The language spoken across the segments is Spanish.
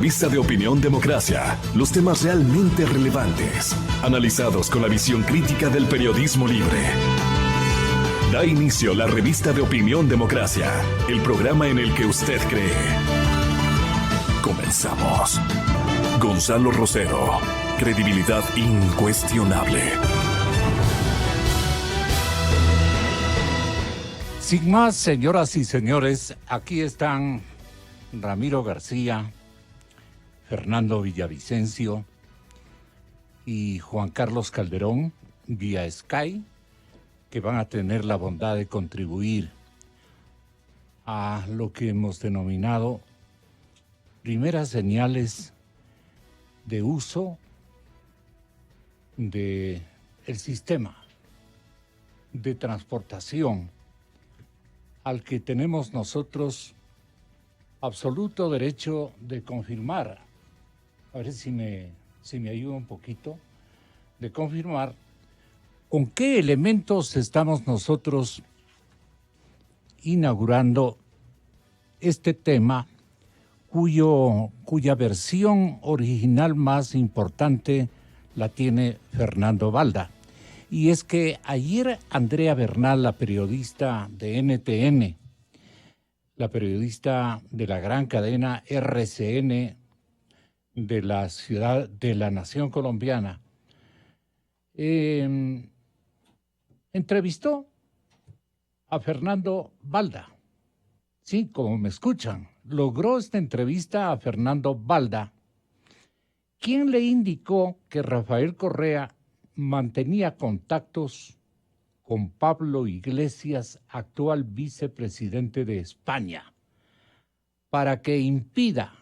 Vista de Opinión Democracia, los temas realmente relevantes, analizados con la visión crítica del periodismo libre. Da inicio la Revista de Opinión Democracia, el programa en el que usted cree. Comenzamos. Gonzalo Rosero, credibilidad incuestionable. Sin más, señoras y señores, aquí están Ramiro García, Fernando Villavicencio y Juan Carlos Calderón vía Sky, que van a tener la bondad de contribuir a lo que hemos denominado primeras señales de uso del sistema de transportación al que tenemos nosotros absoluto derecho de confirmar. A ver si me ayuda un poquito, de confirmar con qué elementos estamos nosotros inaugurando este tema cuya versión original más importante la tiene Fernando Balda. Y es que ayer Andrea Bernal, la periodista de NTN, la periodista de la gran cadena RCN de la ciudad de la nación colombiana, entrevistó a Fernando Balda. Sí, como me escuchan, logró esta entrevista a Fernando Balda, quien le indicó que Rafael Correa mantenía contactos con Pablo Iglesias, actual vicepresidente de España, para que impida,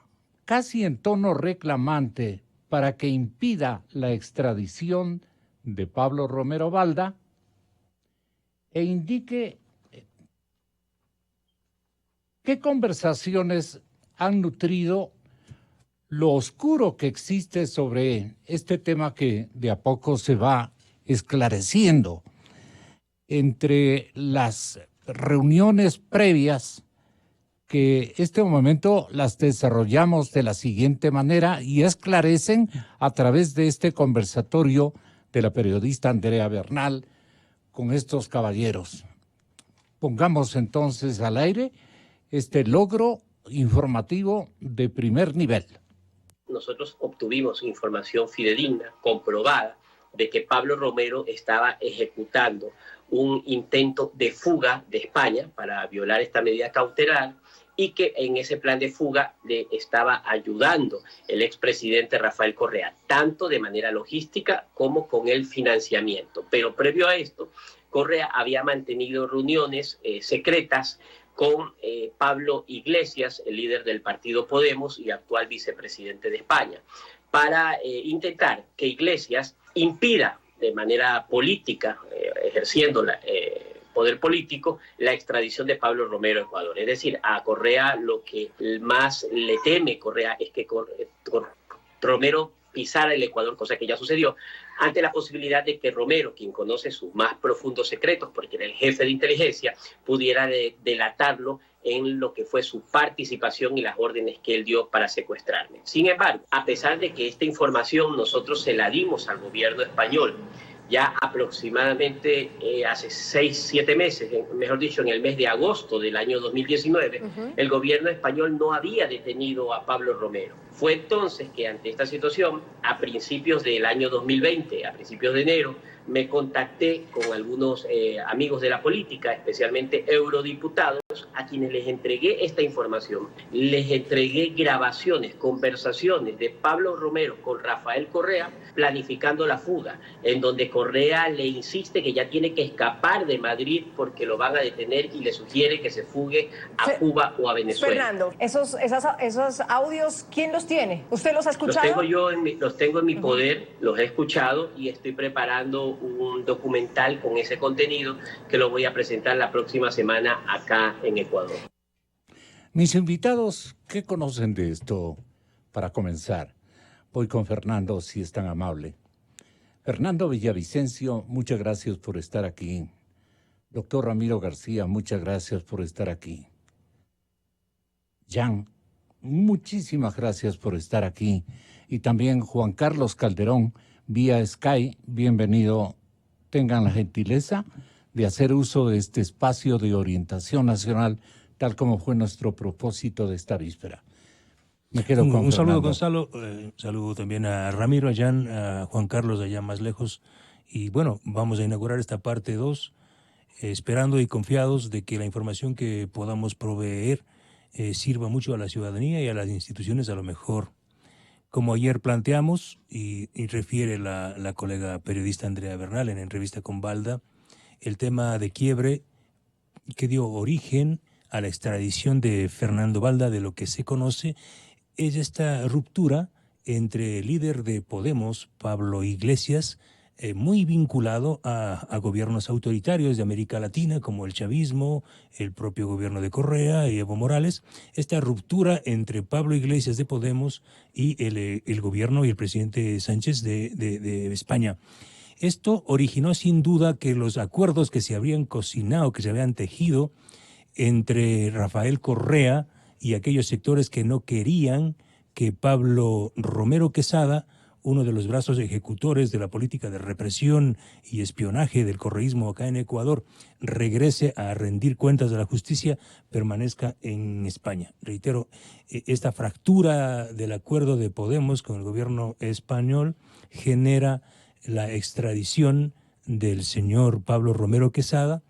casi en tono reclamante, para que impida la extradición de Pablo Romero Balda e indique qué conversaciones han nutrido lo oscuro que existe sobre este tema que de a poco se va esclareciendo entre las reuniones previas, que este momento las desarrollamos de la siguiente manera y esclarecen a través de este conversatorio de la periodista Andrea Bernal con estos caballeros. Pongamos entonces al aire este logro informativo de primer nivel. Nosotros obtuvimos información fidedigna, comprobada, de que Pablo Romero estaba ejecutando un intento de fuga de España para violar esta medida cautelar y que en ese plan de fuga le estaba ayudando el expresidente Rafael Correa, tanto de manera logística como con el financiamiento. Pero previo a esto, Correa había mantenido reuniones secretas con Pablo Iglesias, el líder del partido Podemos y actual vicepresidente de España, para intentar que Iglesias impida de manera política, ejerciendo poder político, la extradición de Pablo Romero a Ecuador. Es decir, a Correa lo que más le teme Correa es que Romero pisara el Ecuador, cosa que ya sucedió, ante la posibilidad de que Romero, quien conoce sus más profundos secretos, porque era el jefe de inteligencia, pudiera delatarlo en lo que fue su participación y las órdenes que él dio para secuestrarme. Sin embargo, a pesar de que esta información nosotros se la dimos al gobierno español, ya aproximadamente hace 6-7 meses, mejor dicho, en el mes de agosto del año 2019, el gobierno español no había detenido a Pablo Romero. Fue entonces que ante esta situación, a principios del año 2020, a principios de enero, me contacté con algunos amigos de la política, especialmente eurodiputados, a quienes les entregué esta información. Les entregué grabaciones, conversaciones de Pablo Romero con Rafael Correa, planificando la fuga, en donde Correa le insiste que ya tiene que escapar de Madrid porque lo van a detener y le sugiere que se fugue a Cuba o a Venezuela. Fernando, esos audios, ¿quién los tiene? ¿Usted los ha escuchado? Los tengo en mi poder, los he escuchado y estoy preparando un documental con ese contenido que lo voy a presentar la próxima semana acá en Ecuador. Mis invitados, ¿qué conocen de esto? Para comenzar, voy con Fernando, si es tan amable. Fernando Villavicencio, muchas gracias por estar aquí. Doctor Ramiro García, muchas gracias por estar aquí. Jan, muchísimas gracias por estar aquí. Y también Juan Carlos Calderón, vía Sky, bienvenido. Tengan la gentileza de hacer uso de este espacio de orientación nacional, tal como fue nuestro propósito de esta víspera. Me quedo con un saludo, Fernando. Gonzalo. Saludo también a Ramiro allá, a Juan Carlos allá más lejos. Y bueno, vamos a inaugurar esta parte 2, esperando y confiados de que la información que podamos proveer sirva mucho a la ciudadanía y a las instituciones a lo mejor. Como ayer planteamos, y refiere la colega periodista Andrea Bernal en entrevista con Balda, el tema de quiebre que dio origen a la extradición de Fernando Balda, de lo que se conoce, es esta ruptura entre el líder de Podemos, Pablo Iglesias, muy vinculado a gobiernos autoritarios de América Latina, como el chavismo, el propio gobierno de Correa y Evo Morales. Esta ruptura entre Pablo Iglesias de Podemos y el gobierno y el presidente Sánchez de España. Esto originó sin duda que los acuerdos que se habrían cocinado, que se habían tejido entre Rafael Correa y aquellos sectores que no querían que Pablo Romero Quesada, uno de los brazos ejecutores de la política de represión y espionaje del correísmo acá en Ecuador, regrese a rendir cuentas de la justicia, permanezca en España. Reitero, esta fractura del acuerdo de Podemos con el gobierno español genera la extradición del señor Pablo Romero Quesada,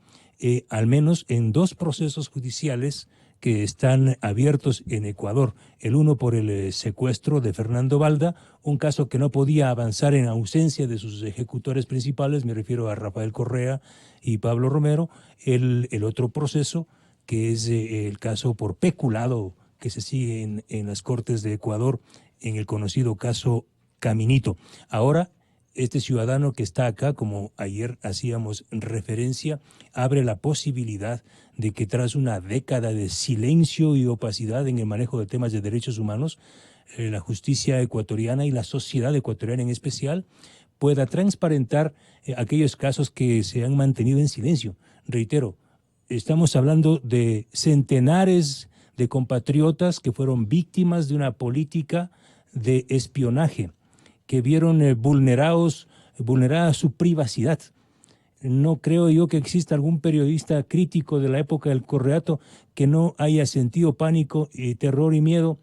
al menos en 2 procesos judiciales que están abiertos en Ecuador. El uno por el secuestro de Fernando Balda, un caso que no podía avanzar en ausencia de sus ejecutores principales, me refiero a Rafael Correa y Pablo Romero. El otro proceso, que es el caso por peculado que se sigue en las Cortes de Ecuador, en el conocido caso Caminito. Ahora, este ciudadano que está acá, como ayer hacíamos referencia, abre la posibilidad de que tras una década de silencio y opacidad en el manejo de temas de derechos humanos, la justicia ecuatoriana y la sociedad ecuatoriana en especial pueda transparentar aquellos casos que se han mantenido en silencio. Reitero, estamos hablando de centenares de compatriotas que fueron víctimas de una política de espionaje, que vieron vulnerada su privacidad. No creo yo que exista algún periodista crítico de la época del Correato que no haya sentido pánico, terror y miedo,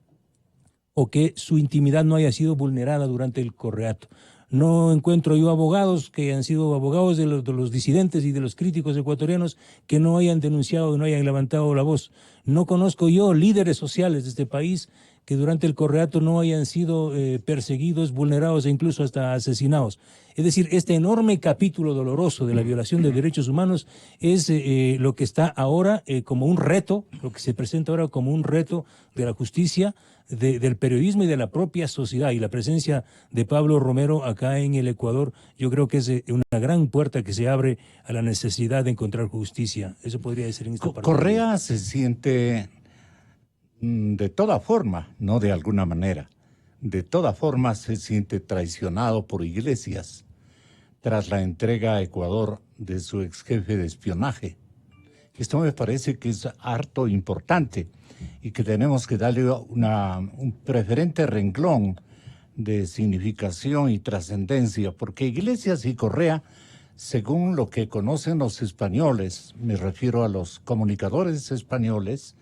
o que su intimidad no haya sido vulnerada durante el Correato. No encuentro yo abogados que hayan sido abogados de los disidentes y de los críticos ecuatorianos que no hayan denunciado, no hayan levantado la voz. No conozco yo líderes sociales de este país que durante el Correato no hayan sido perseguidos, vulnerados e incluso hasta asesinados. Es decir, este enorme capítulo doloroso de la violación de derechos humanos es lo que está ahora como un reto, lo que se presenta ahora como un reto de la justicia, del periodismo y de la propia sociedad. Y la presencia de Pablo Romero acá en el Ecuador, yo creo que es una gran puerta que se abre a la necesidad de encontrar justicia. Eso podría ser en esta parte. Correa se siente de toda forma, no de alguna manera, de toda forma se siente traicionado por Iglesias tras la entrega a Ecuador de su ex jefe de espionaje. Esto me parece que es harto importante y que tenemos que darle un preferente renglón de significación y trascendencia, porque Iglesias y Correa, según lo que conocen los españoles, me refiero a los comunicadores españoles,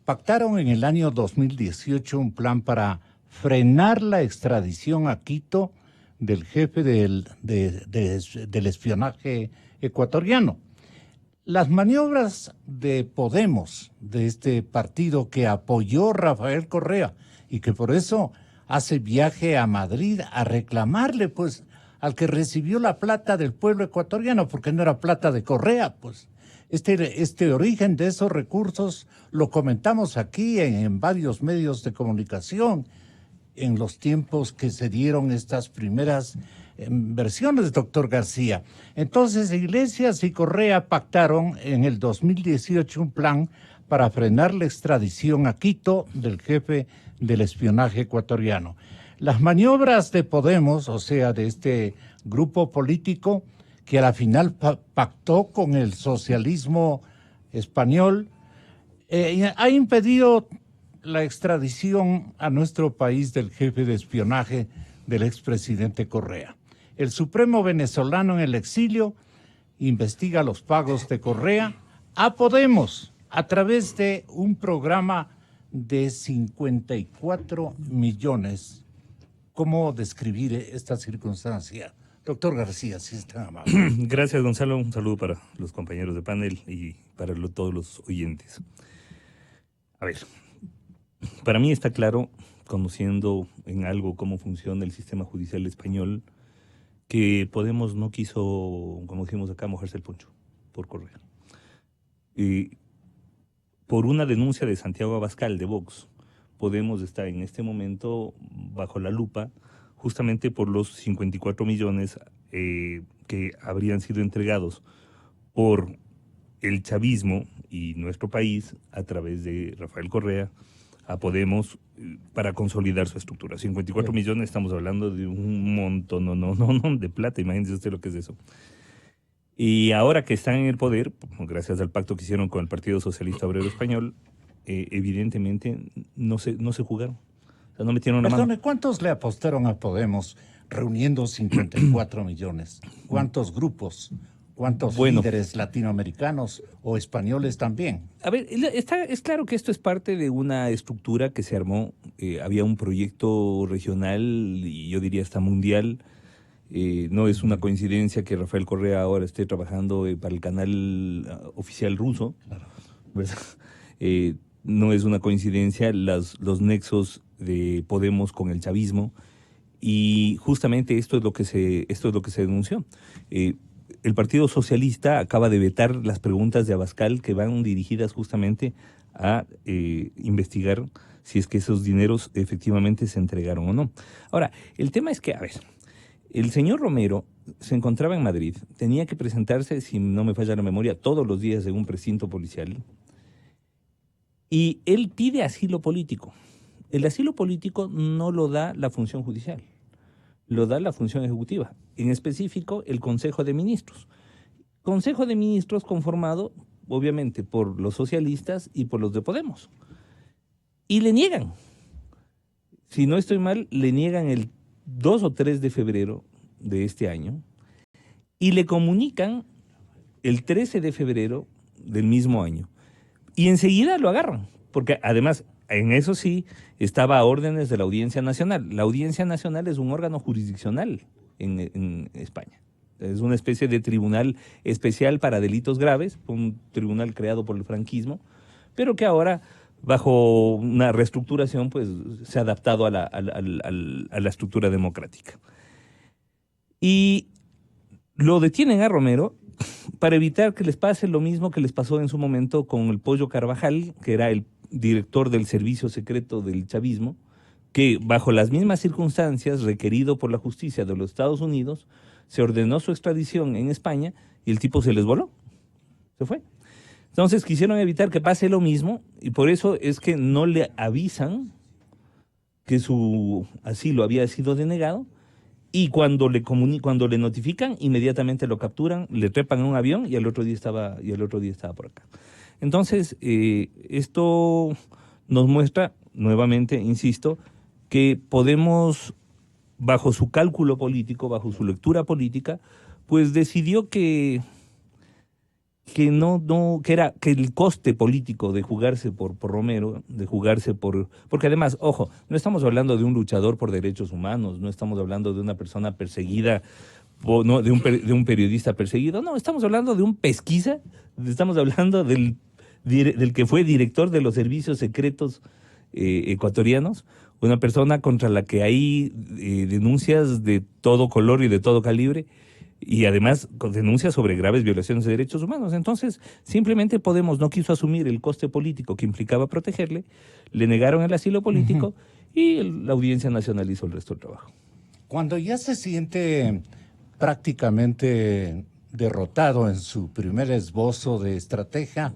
pactaron en el año 2018 un plan para frenar la extradición a Quito del jefe del espionaje ecuatoriano. Las maniobras de Podemos, de este partido que apoyó a Rafael Correa y que por eso hace viaje a Madrid a reclamarle pues al que recibió la plata del pueblo ecuatoriano, porque no era plata de Correa, pues. Este origen de esos recursos lo comentamos aquí en varios medios de comunicación en los tiempos que se dieron estas primeras versiones, doctor García. Entonces, Iglesias y Correa pactaron en el 2018 un plan para frenar la extradición a Quito del jefe del espionaje ecuatoriano. Las maniobras de Podemos, o sea, de este grupo político, que a la final pactó con el socialismo español, ha impedido la extradición a nuestro país del jefe de espionaje del expresidente Correa. El Supremo venezolano en el exilio investiga los pagos de Correa a Podemos a través de un programa de 54 millones. ¿Cómo describir esta circunstancia? Doctor García, si es tan amable. Gracias, Gonzalo. Un saludo para los compañeros de panel y para todos los oyentes. A ver, para mí está claro, conociendo en algo cómo funciona el sistema judicial español, que Podemos no quiso, como decimos acá, mojarse el poncho por Correa. Por una denuncia de Santiago Abascal de Vox, Podemos está en este momento bajo la lupa justamente por los 54 millones que habrían sido entregados por el chavismo y nuestro país a través de Rafael Correa a Podemos para consolidar su estructura. 54 millones, estamos hablando de un montón no, de plata, imagínense usted lo que es eso. Y ahora que están en el poder, gracias al pacto que hicieron con el Partido Socialista Obrero Español, evidentemente no se jugaron. O sea, no metieron la mano. ¿Cuántos le apostaron a Podemos reuniendo 54 millones? ¿Cuántos grupos? ¿Cuántos líderes latinoamericanos o españoles también? A ver, es claro que esto es parte de una estructura que se armó. Había un proyecto regional y yo diría hasta mundial. No es una coincidencia que Rafael Correa ahora esté trabajando para el canal oficial ruso. Claro. No es una coincidencia los nexos de Podemos con el chavismo, y justamente esto es lo que se denunció. El Partido Socialista acaba de vetar las preguntas de Abascal que van dirigidas justamente a investigar si es que esos dineros efectivamente se entregaron o no. Ahora, el tema es que, a ver, el señor Romero se encontraba en Madrid, tenía que presentarse, si no me falla la memoria, todos los días en un precinto policial, y él pide asilo político. El asilo político no lo da la función judicial, lo da la función ejecutiva, en específico el Consejo de Ministros. Consejo de Ministros conformado, obviamente, por los socialistas y por los de Podemos. Y le niegan. Si no estoy mal, le niegan el 2 o 3 de febrero de este año y le comunican el 13 de febrero del mismo año. Y enseguida lo agarran, porque además, en eso sí, estaba a órdenes de la Audiencia Nacional. La Audiencia Nacional es un órgano jurisdiccional en España. Es una especie de tribunal especial para delitos graves, un tribunal creado por el franquismo, pero que ahora, bajo una reestructuración, pues se ha adaptado a la estructura democrática. Y lo detienen a Romero para evitar que les pase lo mismo que les pasó en su momento con el Pollo Carvajal, que era el director del servicio secreto del chavismo, que bajo las mismas circunstancias, requerido por la justicia de los Estados Unidos, se ordenó su extradición en España y el tipo se les voló, se fue. Entonces quisieron evitar que pase lo mismo y por eso es que no le avisan que su asilo había sido denegado, y cuando le notifican, inmediatamente lo capturan, le trepan en un avión y al otro día estaba por acá. Entonces, esto nos muestra, nuevamente, insisto, que Podemos, bajo su cálculo político, bajo su lectura política, pues decidió que el coste político de jugarse por Romero, porque además, ojo, no estamos hablando de un luchador por derechos humanos, no estamos hablando de una persona perseguida, no, de un periodista perseguido, no, estamos hablando de un pesquisa, estamos hablando del que fue director de los servicios secretos ecuatorianos, una persona contra la que hay denuncias de todo color y de todo calibre, y además con denuncias sobre graves violaciones de derechos humanos. Entonces, simplemente Podemos no quiso asumir el coste político que implicaba protegerle, le negaron el asilo político y la Audiencia Nacional hizo el resto del trabajo. Cuando ya se siente prácticamente derrotado en su primer esbozo de estrategia,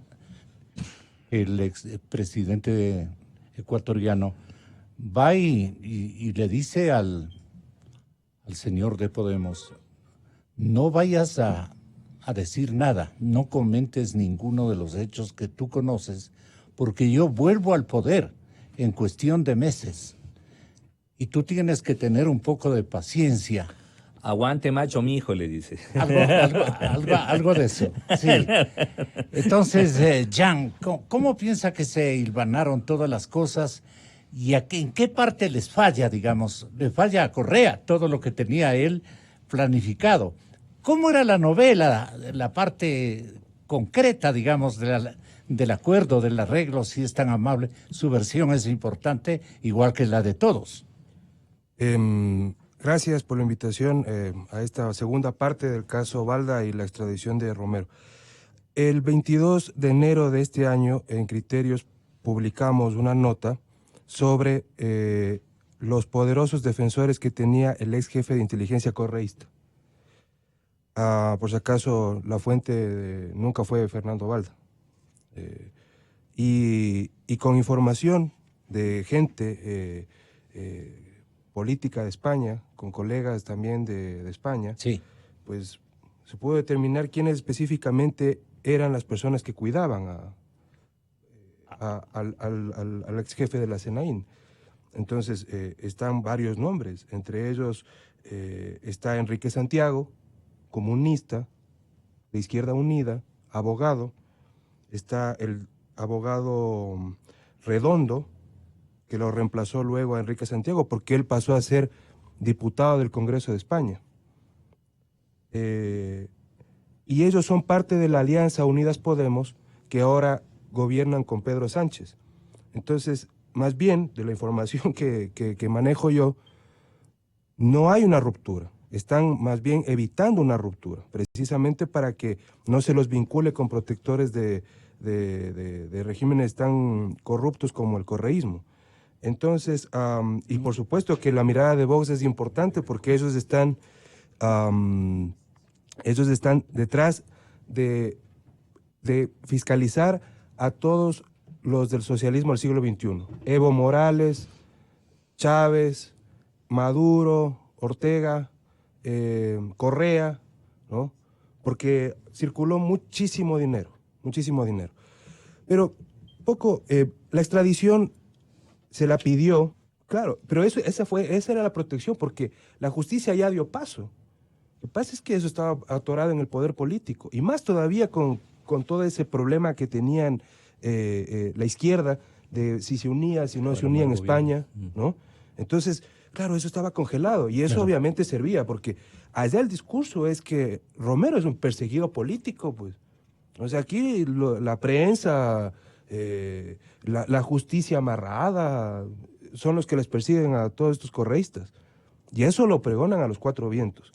el expresidente ecuatoriano va y le dice al señor de Podemos: no vayas a decir nada, no comentes ninguno de los hechos que tú conoces, porque yo vuelvo al poder en cuestión de meses. Y tú tienes que tener un poco de paciencia. Aguante macho, mijo, le dice. Algo de eso. Sí. Entonces, Jan, ¿cómo piensa que se hilvanaron todas las cosas? ¿Y en qué parte les falla, digamos? Le falla a Correa todo lo que tenía él planificado. ¿Cómo era la novela, la parte concreta, digamos, del acuerdo, del arreglo, si es tan amable? Su versión es importante, igual que la de todos. Gracias por la invitación a esta segunda parte del caso Balda y la extradición de Romero. El 22 de enero de este año, en Criterios, publicamos una nota sobre los poderosos defensores que tenía el ex jefe de inteligencia correísta. Por si acaso, la fuente nunca fue Fernando Balda. Y con información de gente política de España, con colegas también de España, sí, pues se pudo determinar quiénes específicamente eran las personas que cuidaban al ex jefe de la SENAIN. Entonces, están varios nombres, entre ellos está Enrique Santiago, comunista, de Izquierda Unida, abogado, está el abogado Redondo, que lo reemplazó luego a Enrique Santiago, porque él pasó a ser diputado del Congreso de España. Y ellos son parte de la Alianza Unidas Podemos, que ahora gobiernan con Pedro Sánchez. Entonces, más bien, de la información que manejo yo, no hay una ruptura. Están más bien evitando una ruptura, precisamente para que no se los vincule con protectores de regímenes tan corruptos como el correísmo. Entonces, y por supuesto que la mirada de Vox es importante porque ellos están detrás de fiscalizar a todos los del socialismo del siglo XXI. Evo Morales, Chávez, Maduro, Ortega, Correa, ¿no? Porque circuló muchísimo dinero. Pero la extradición se la pidió, claro, pero esa era la protección, porque la justicia ya dio paso. Lo que pasa es que eso estaba atorado en el poder político, y más todavía con todo ese problema que tenían la izquierda, de si se unía, si no se unía en España, ¿no? Entonces, claro, eso estaba congelado, y eso obviamente servía, porque allá el discurso es que Romero es un perseguido político, pues. O sea, aquí la prensa, la justicia amarrada, son los que les persiguen a todos estos correístas. Y eso lo pregonan a los cuatro vientos.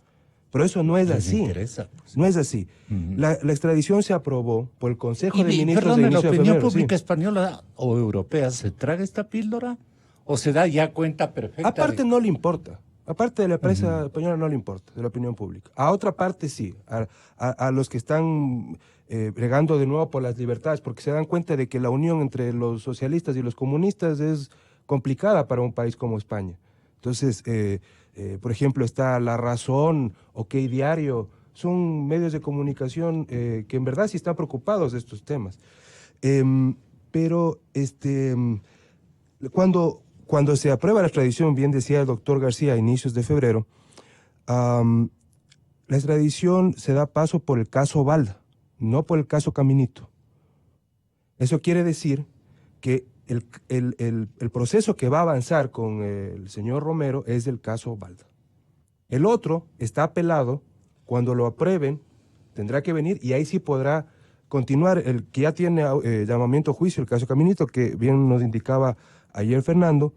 Pero eso no es así. Pues. No es así. La extradición se aprobó por el Consejo de Ministros de inicio de febrero. ¿La opinión pública española o europea se traga esta píldora o se da ya cuenta perfecta? Aparte no le importa. Aparte de la prensa española no le importa, de la opinión pública. A otra parte sí, a los que están bregando de nuevo por las libertades, porque se dan cuenta de que la unión entre los socialistas y los comunistas es complicada para un país como España. Entonces, por ejemplo, está La Razón, OK Diario, son medios de comunicación que en verdad sí están preocupados de estos temas. Pero cuando se aprueba la extradición, bien decía el doctor García a inicios de febrero, la extradición se da paso por el caso Balda, no por el caso Caminito. Eso quiere decir que el proceso que va a avanzar con el señor Romero es el caso Balda. El otro está apelado, cuando lo aprueben tendrá que venir y ahí sí podrá continuar el que ya tiene llamamiento a juicio, el caso Caminito, que bien nos indicaba ayer Fernando,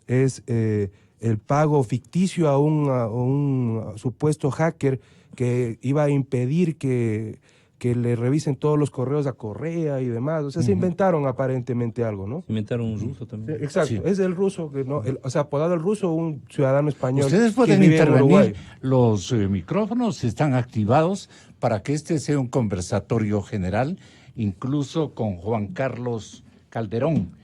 es el pago ficticio a un supuesto hacker que iba a impedir que le revisen todos los correos a Correa y demás. O sea, se inventaron aparentemente algo, ¿no? Se inventaron un ruso también. Exacto, sí. Es el ruso, que no, o sea, apodado el ruso, un ciudadano español. Ustedes pueden que vive intervenir, los micrófonos están activados para que este sea un conversatorio general, incluso con Juan Carlos Calderón.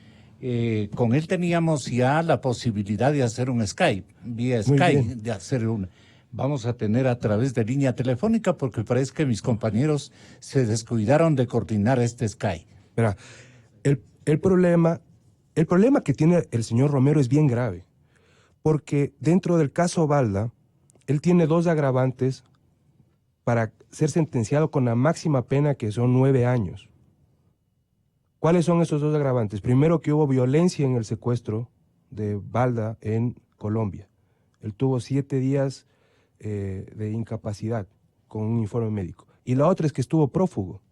Con él teníamos ya la posibilidad de hacer un Skype, vía Skype, de hacer un... Vamos a tener a través de línea telefónica porque parece que mis compañeros se descuidaron de coordinar este Skype. Mira, el problema El problema que tiene el señor Romero es bien grave, porque dentro del caso Balda, él tiene 2 agravantes para ser sentenciado con la máxima pena, que son 9 años. ¿Cuáles son esos 2 agravantes? Primero, que hubo violencia en el secuestro de Balda en Colombia. Él tuvo 7 días de incapacidad con un informe médico. Y la otra es que estuvo prófugo.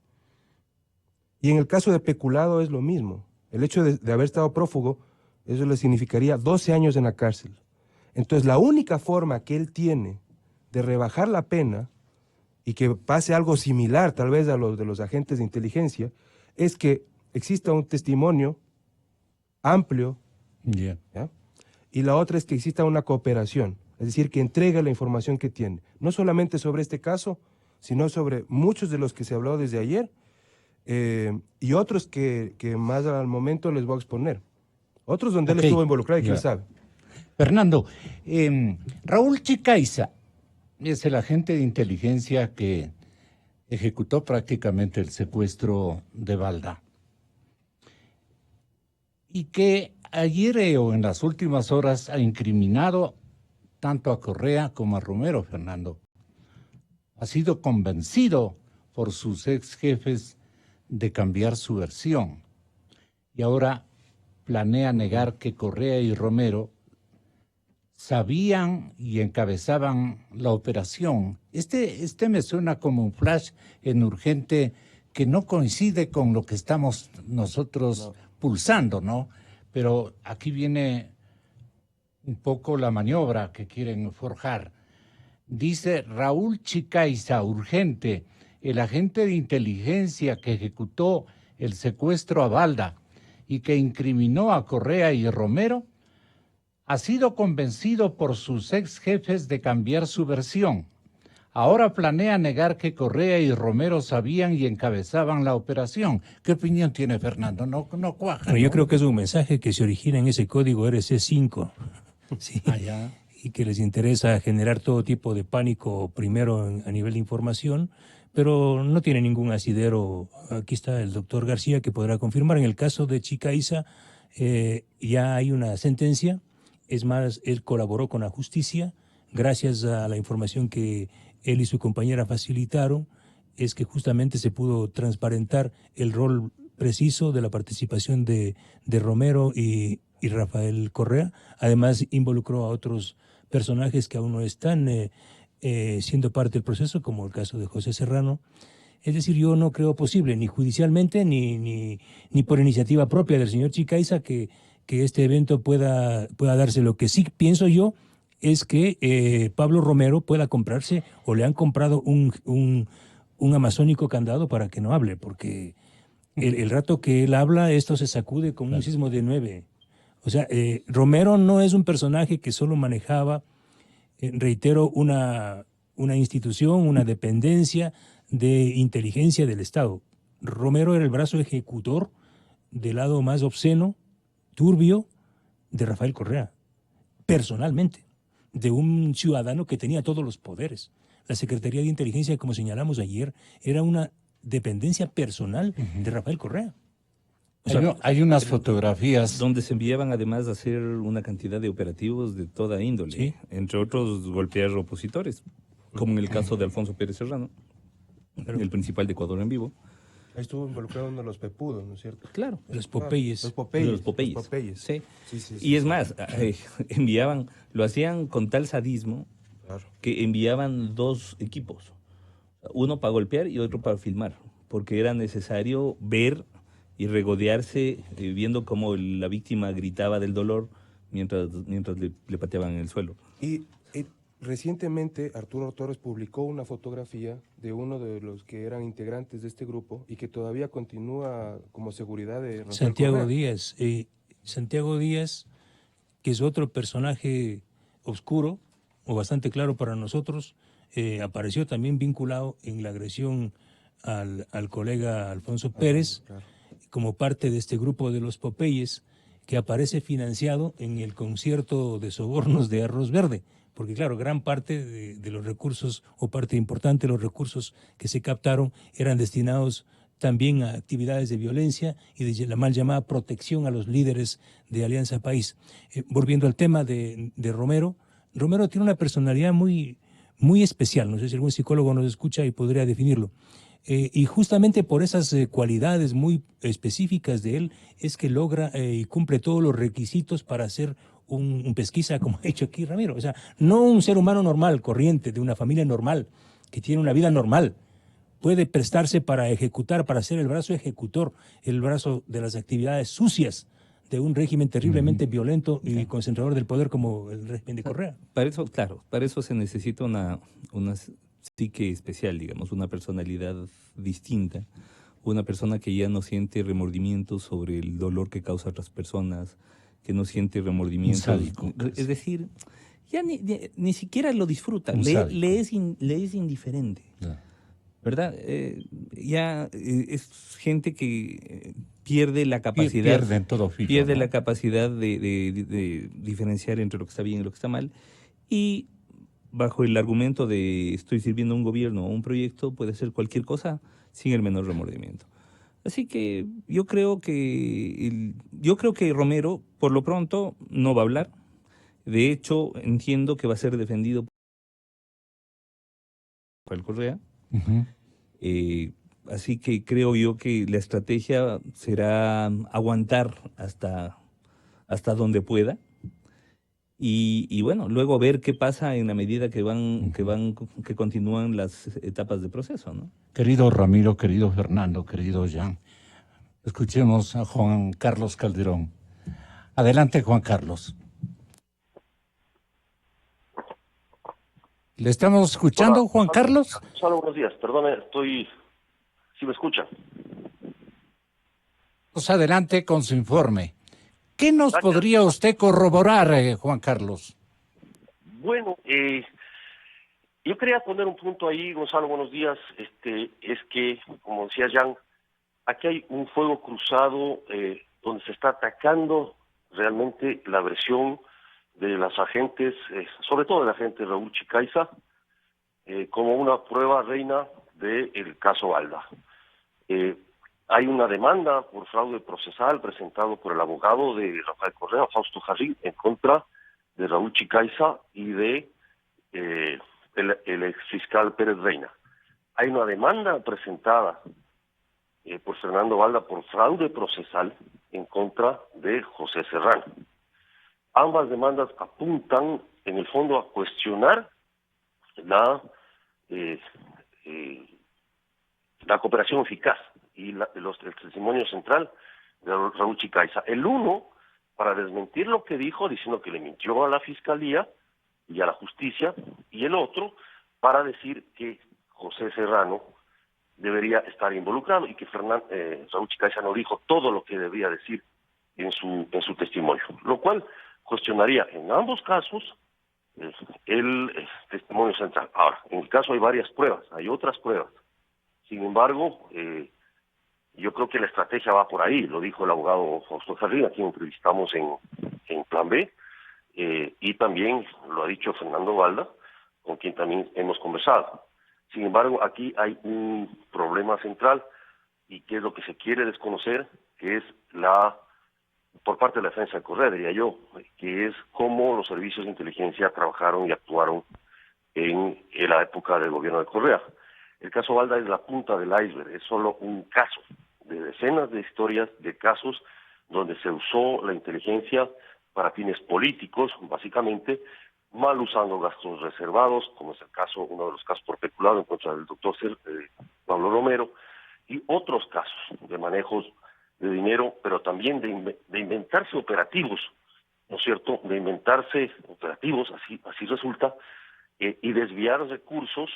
Y en el caso de peculado es lo mismo. El hecho de haber estado prófugo, eso le significaría 12 años en la cárcel. Entonces, la única forma que él tiene de rebajar la pena y que pase algo similar tal vez a los de los agentes de inteligencia, es que exista un testimonio amplio, ¿ya? Y la otra es que exista una cooperación, es decir, que entregue la información que tiene, no solamente sobre este caso, sino sobre muchos de los que se habló desde ayer, y otros que más al momento les voy a exponer. Otros donde él estuvo involucrado y que él sabe. Fernando, Raúl Chicaiza es el agente de inteligencia que ejecutó prácticamente el secuestro de Balda. Y que ayer o en las últimas horas ha incriminado tanto a Correa como a Romero, Fernando. Ha sido convencido por sus ex jefes de cambiar su versión. Y ahora planea negar que Correa y Romero sabían y encabezaban la operación. Este me suena como un flash en Urgente que no coincide con lo que estamos nosotros pulsando, ¿no? Pero aquí viene un poco la maniobra que quieren forjar. Dice Raúl Chicaiza, Urgente, el agente de inteligencia que ejecutó el secuestro a Balda y que incriminó a Correa y Romero, ha sido convencido por sus ex jefes de cambiar su versión. Ahora planea negar que Correa y Romero sabían y encabezaban la operación. ¿Qué opinión tiene Fernando? No cuaja. Bueno, yo creo que es un mensaje que se origina en ese código RC5. Sí. Y que les interesa generar todo tipo de pánico primero a nivel de información, pero no tiene ningún asidero. Aquí está el doctor García que podrá confirmar. En el caso de Chicaiza ya hay una sentencia. Es más, él colaboró con la justicia. Gracias a la información que él y su compañera facilitaron, es que justamente se pudo transparentar el rol preciso de la participación de Romero y Rafael Correa. Además, involucró a otros personajes que aún no están siendo parte del proceso, como el caso de José Serrano. Es decir, yo no creo posible, ni judicialmente, ni por iniciativa propia del señor Chicaiza, que este evento pueda darse. Lo que sí pienso yo es que Pablo Romero pueda comprarse, o le han comprado un amazónico candado para que no hable, porque el rato que él habla, esto se sacude como un sismo de 9. O sea, Romero no es un personaje que solo manejaba, reitero, una institución, una dependencia de inteligencia del Estado. Romero era el brazo ejecutor del lado más obsceno, turbio, de Rafael Correa, personalmente, de un ciudadano que tenía todos los poderes. La Secretaría de Inteligencia, como señalamos ayer, era una dependencia personal de Rafael Correa. O sea, hay unas fotografías donde se enviaban además a hacer una cantidad de operativos de toda índole, ¿sí? Entre otros golpear opositores, como en el caso de Alfonso Pérez Serrano, el principal de Ecuador en Vivo. Ahí estuvo involucrado uno de los pepudos, ¿no es cierto? Claro. Los Popeyes. Los Popeyes. Los Popeyes. Los Popeyes. Sí. Sí. Y es más, enviaban, lo hacían con tal sadismo, Claro. que enviaban 2 equipos, uno para golpear y otro para filmar, porque era necesario ver y regodearse viendo cómo la víctima gritaba del dolor mientras le pateaban en el suelo. Y recientemente Arturo Torres publicó una fotografía de uno de los que eran integrantes de este grupo y que todavía continúa como seguridad de Rafael Santiago Correa. Díaz. Santiago Díaz, que es otro personaje oscuro o bastante claro para nosotros, apareció también vinculado en la agresión al colega Alfonso Pérez, claro. Como parte de este grupo de los Popeyes, que aparece financiado en el concierto de sobornos de Arroz Verde, porque claro, gran parte de los recursos, o parte importante de los recursos que se captaron, eran destinados también a actividades de violencia y de la mal llamada protección a los líderes de Alianza País. Volviendo al tema de Romero, Romero tiene una personalidad muy, muy especial. No sé si algún psicólogo nos escucha y podría definirlo. Y justamente por esas cualidades muy específicas de él es que logra y cumple todos los requisitos para ser un pesquisa, como ha dicho aquí Ramiro. O sea, no un ser humano normal, corriente, de una familia normal, que tiene una vida normal. Puede prestarse para ejecutar, para ser el brazo ejecutor, el brazo de las actividades sucias de un régimen terriblemente violento y concentrador del poder como el régimen de Correa. Para eso, claro, para eso se necesita una psique especial, digamos, una personalidad distinta, una persona que ya no siente remordimientos sobre el dolor que causa a otras personas, que no siente remordimientos. Sádico, Es decir, ya ni siquiera lo disfruta, le es indiferente. Ya. ¿Verdad? Es gente que pierde la capacidad. Pierden todo filo, pierde ¿no? la capacidad de diferenciar entre lo que está bien y lo que está mal. Y bajo el argumento de estoy sirviendo a un gobierno o un proyecto, puede ser cualquier cosa sin el menor remordimiento. Así que yo creo que Romero, por lo pronto, no va a hablar. De hecho, entiendo que va a ser defendido por el Correa. Así que creo yo que la estrategia será aguantar hasta donde pueda y bueno, luego ver qué pasa en la medida que continúan las etapas de proceso, ¿no? Querido Ramiro, querido Fernando, querido Jean, escuchemos a Juan Carlos Calderón. Adelante, Juan Carlos. ¿Le estamos escuchando, Hola, Juan Carlos? Solo buenos días, perdone, ¿sí me escucha? Pues adelante con su informe. ¿Qué nos Gracias. podría usted corroborar, Juan Carlos? Bueno, yo quería poner un punto ahí, Gonzalo, buenos días, es que, como decía Jan, aquí hay un fuego cruzado donde se está atacando realmente la versión de las agentes, sobre todo del agente Raúl Chicaiza, como una prueba reina del caso Balda. Hay una demanda por fraude procesal presentado por el abogado de Rafael Correa, Fausto Jarrín, en contra de Raúl Chicaiza y de el exfiscal Pérez Reina. Hay una demanda presentada por Fernando Balda por fraude procesal en contra de José Serrano. Ambas demandas apuntan, en el fondo, a cuestionar la cooperación eficaz y el testimonio central de Raúl Chicaiza. El uno, para desmentir lo que dijo, diciendo que le mintió a la Fiscalía y a la Justicia, y el otro, para decir que José Serrano debería estar involucrado y que Raúl Chicaiza no dijo todo lo que debía decir en su testimonio, lo cual cuestionaría en ambos casos el testimonio central. Ahora, en el caso hay varias pruebas, hay otras pruebas. Sin embargo, yo creo que la estrategia va por ahí, lo dijo el abogado Fausto Jarrín, a quien entrevistamos en Plan B, y también lo ha dicho Fernando Balda, con quien también hemos conversado. Sin embargo, aquí hay un problema central, y que es lo que se quiere desconocer, que es por parte de la defensa de Correa, diría yo, que es cómo los servicios de inteligencia trabajaron y actuaron en la época del gobierno de Correa. El caso Balda es la punta del iceberg, es solo un caso de decenas de historias, de casos donde se usó la inteligencia para fines políticos, básicamente, mal usando gastos reservados, como es el caso, uno de los casos por peculado en contra del doctor Pablo Romero, y otros casos de manejos de dinero, pero también de inventarse operativos, ¿no es cierto?, de inventarse operativos, así resulta, y desviar recursos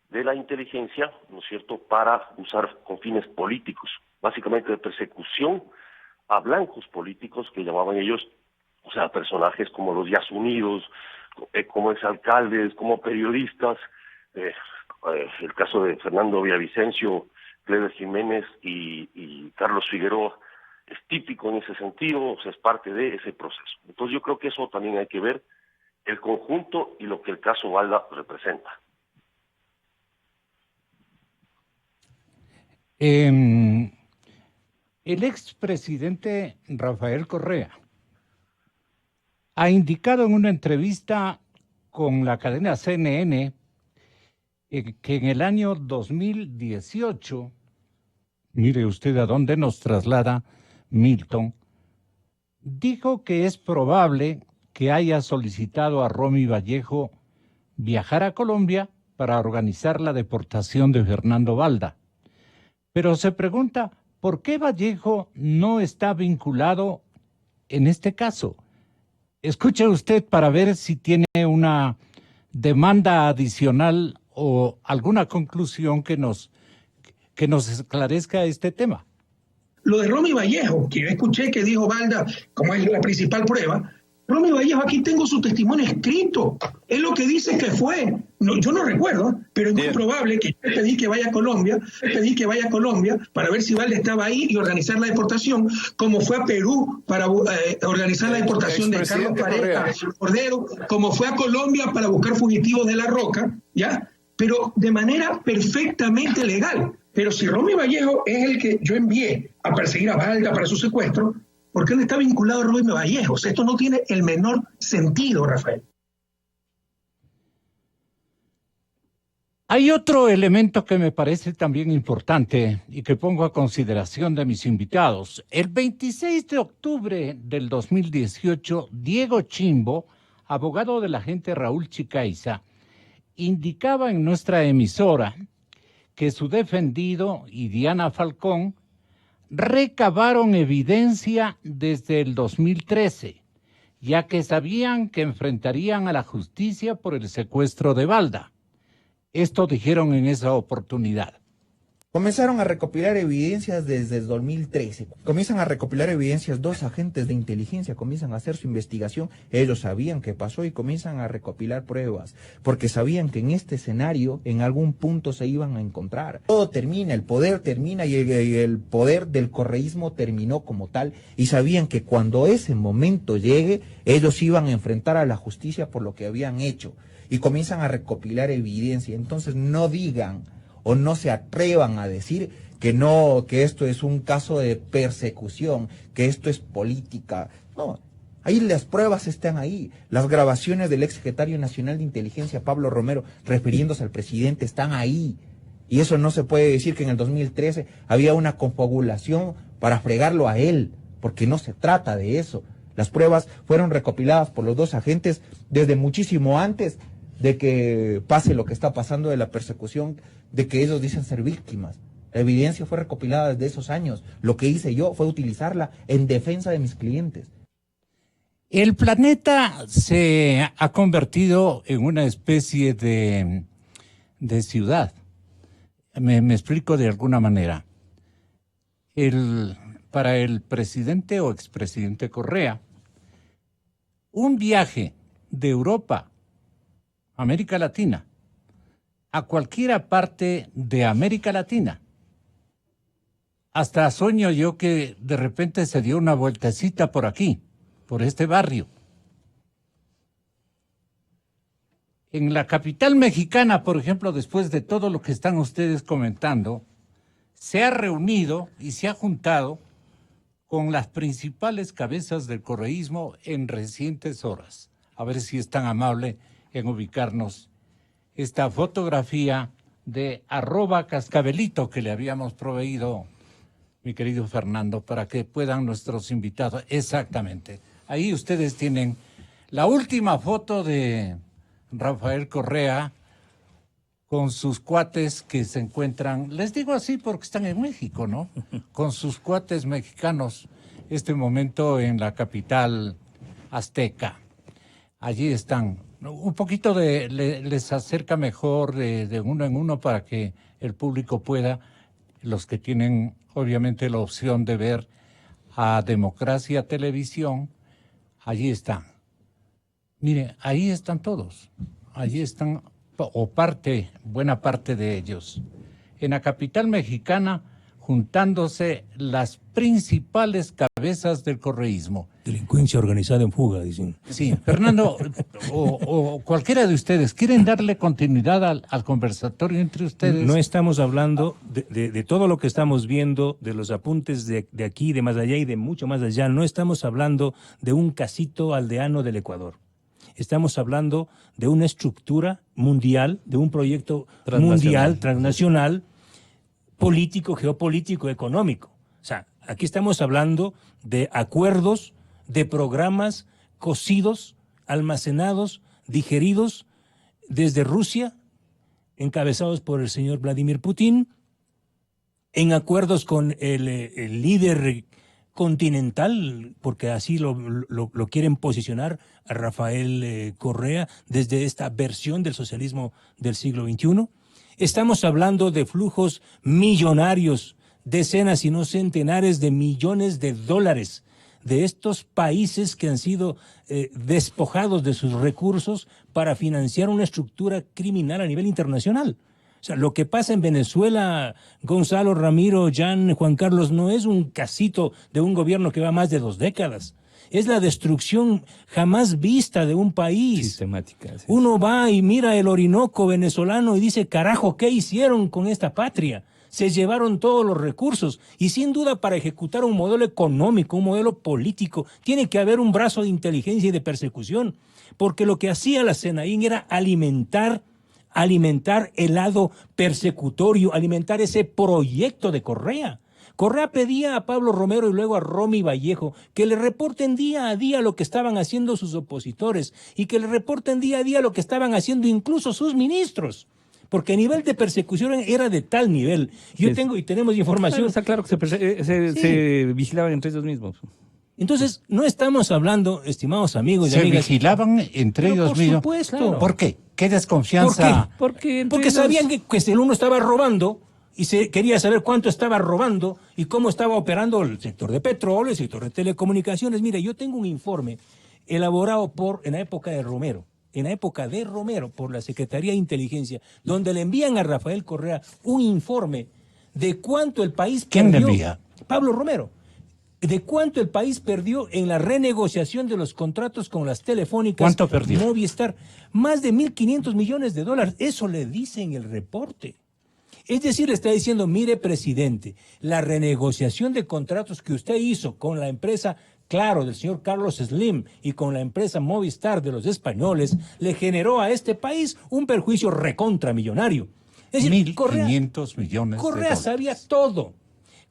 de la inteligencia, ¿no es cierto?, para usar con fines políticos, básicamente de persecución a blancos políticos que llamaban ellos, o sea, personajes como los Yasunidos, como exalcaldes, como periodistas, el caso de Fernando Villavicencio, Cleves Jiménez y Carlos Figueroa es típico en ese sentido, o sea, es parte de ese proceso. Entonces yo creo que eso también hay que ver el conjunto y lo que el caso Balda representa. El expresidente Rafael Correa ha indicado en una entrevista con la cadena CNN que en el año 2018, mire usted a dónde nos traslada Milton, dijo que es probable que haya solicitado a Romy Vallejo viajar a Colombia para organizar la deportación de Fernando Balda. Pero se pregunta, ¿por qué Vallejo no está vinculado en este caso? Escuche usted para ver si tiene una demanda adicional o alguna conclusión que nos esclarezca este tema. Lo de Romy Vallejo, que yo escuché que dijo Balda, como es la principal prueba, Romy Vallejo, aquí tengo su testimonio escrito. Es lo que dice que fue. No, yo no recuerdo, pero es muy probable que yo pedí que vaya a Colombia, para ver si Balda estaba ahí y organizar la deportación, como fue a Perú para organizar la deportación de Carlos Pareja Cordero, como fue a Colombia para buscar fugitivos de La Roca, ¿ya? Pero de manera perfectamente legal. Pero si Romy Vallejo es el que yo envié a perseguir a Balda para su secuestro, ¿por qué no está vinculado a Romy Vallejo? O sea, esto no tiene el menor sentido, Rafael. Hay otro elemento que me parece también importante y que pongo a consideración de mis invitados. El 26 de octubre del 2018, Diego Chimbo, abogado del agente Raúl Chicaiza, indicaba en nuestra emisora que su defendido y Diana Falcón recabaron evidencia desde el 2013, ya que sabían que enfrentarían a la justicia por el secuestro de Balda. Esto dijeron en esa oportunidad. Comenzaron a recopilar evidencias desde el 2013. Comienzan a recopilar evidencias, 2 agentes de inteligencia comienzan a hacer su investigación. Ellos sabían qué pasó y comienzan a recopilar pruebas, porque sabían que en este escenario en algún punto se iban a encontrar. Todo termina, el poder termina y el poder del correísmo terminó como tal, y sabían que cuando ese momento llegue, ellos iban a enfrentar a la justicia por lo que habían hecho, y comienzan a recopilar evidencia. Entonces no digan o no se atrevan a decir que no, que esto es un caso de persecución, que esto es política. No, ahí las pruebas están ahí. Las grabaciones del ex secretario nacional de inteligencia, Pablo Romero, refiriéndose al presidente, están ahí. Y eso no se puede decir que en el 2013 había una confabulación para fregarlo a él, porque no se trata de eso. Las pruebas fueron recopiladas por los 2 agentes desde muchísimo antes de que pase lo que está pasando de la persecución, de que ellos dicen ser víctimas. La evidencia fue recopilada desde esos años. Lo que hice yo fue utilizarla en defensa de mis clientes. El planeta se ha convertido en una especie de ciudad. Me explico de alguna manera. Para el presidente o expresidente Correa, un viaje de Europa América Latina, a cualquiera parte de América Latina. Hasta sueño yo que de repente se dio una vueltecita por aquí, por este barrio. En la capital mexicana, por ejemplo, después de todo lo que están ustedes comentando, se ha reunido y se ha juntado con las principales cabezas del correísmo en recientes horas. A ver si es tan amable en ubicarnos esta fotografía de @cascabelito que le habíamos proveído, mi querido Fernando, para que puedan nuestros invitados. Exactamente. Ahí ustedes tienen la última foto de Rafael Correa con sus cuates que se encuentran, les digo así porque están en México, ¿no? Con sus cuates mexicanos, este momento en la capital azteca. Allí están. Un poquito les acerca mejor de uno en uno para que el público pueda, los que tienen obviamente la opción de ver a Democracia Televisión, allí están. Mire, ahí están todos, allí están, o buena parte de ellos. En la capital mexicana, juntándose las principales cabezas del correísmo. Delincuencia organizada en fuga, dicen. Sí, Fernando, o cualquiera de ustedes, ¿quieren darle continuidad al conversatorio entre ustedes? No estamos hablando de todo lo que estamos viendo, de los apuntes de aquí, de más allá y de mucho más allá. No estamos hablando de un casito aldeano del Ecuador. Estamos hablando de una estructura mundial, de un proyecto mundial, transnacional, político, geopolítico, económico. O sea, aquí estamos hablando de acuerdos, de programas cocidos, almacenados, digeridos desde Rusia, encabezados por el señor Vladimir Putin, en acuerdos con el líder continental, porque así lo quieren posicionar a Rafael Correa desde esta versión del socialismo del siglo XXI. Estamos hablando de flujos millonarios, decenas y no centenares de millones de dólares de estos países que han sido despojados de sus recursos para financiar una estructura criminal a nivel internacional. O sea, lo que pasa en Venezuela, Gonzalo, Ramiro, Jan, Juan Carlos, no es un casito de un gobierno que va más de 2 décadas. Es la destrucción jamás vista de un país. Sistemática. Sí. Uno va y mira el Orinoco venezolano y dice, carajo, ¿qué hicieron con esta patria? Se llevaron todos los recursos y sin duda para ejecutar un modelo económico, un modelo político, tiene que haber un brazo de inteligencia y de persecución, porque lo que hacía la CNI era alimentar el lado persecutorio, alimentar ese proyecto de Correa. Correa pedía a Pablo Romero y luego a Romy Vallejo que le reporten día a día lo que estaban haciendo sus opositores y que le reporten día a día lo que estaban haciendo incluso sus ministros. Porque el nivel de persecución era de tal nivel. Tenemos información. Está claro que se vigilaban entre ellos mismos. Entonces, no estamos hablando, estimados amigos y amigas. Se vigilaban entre ellos mismos. Por supuesto. Claro. ¿Por qué? ¿Qué desconfianza? ¿Por qué? Porque sabían que el uno estaba robando y se quería saber cuánto estaba robando y cómo estaba operando el sector de petróleo, el sector de telecomunicaciones. Mire, yo tengo un informe elaborado en la época de Romero, por la Secretaría de Inteligencia, donde le envían a Rafael Correa un informe de cuánto el país perdió. ¿Quién le envía? Pablo Romero. De cuánto el país perdió en la renegociación de los contratos con las telefónicas. ¿Cuánto perdió? Movistar. Más de $1.500 millones. Eso le dice en el reporte. Es decir, le está diciendo, mire, presidente, la renegociación de contratos que usted hizo con la empresa Claro del señor Carlos Slim y con la empresa Movistar de los españoles le generó a este país un perjuicio recontramillonario. Es decir, 1.500 millones. Correa sabía todo.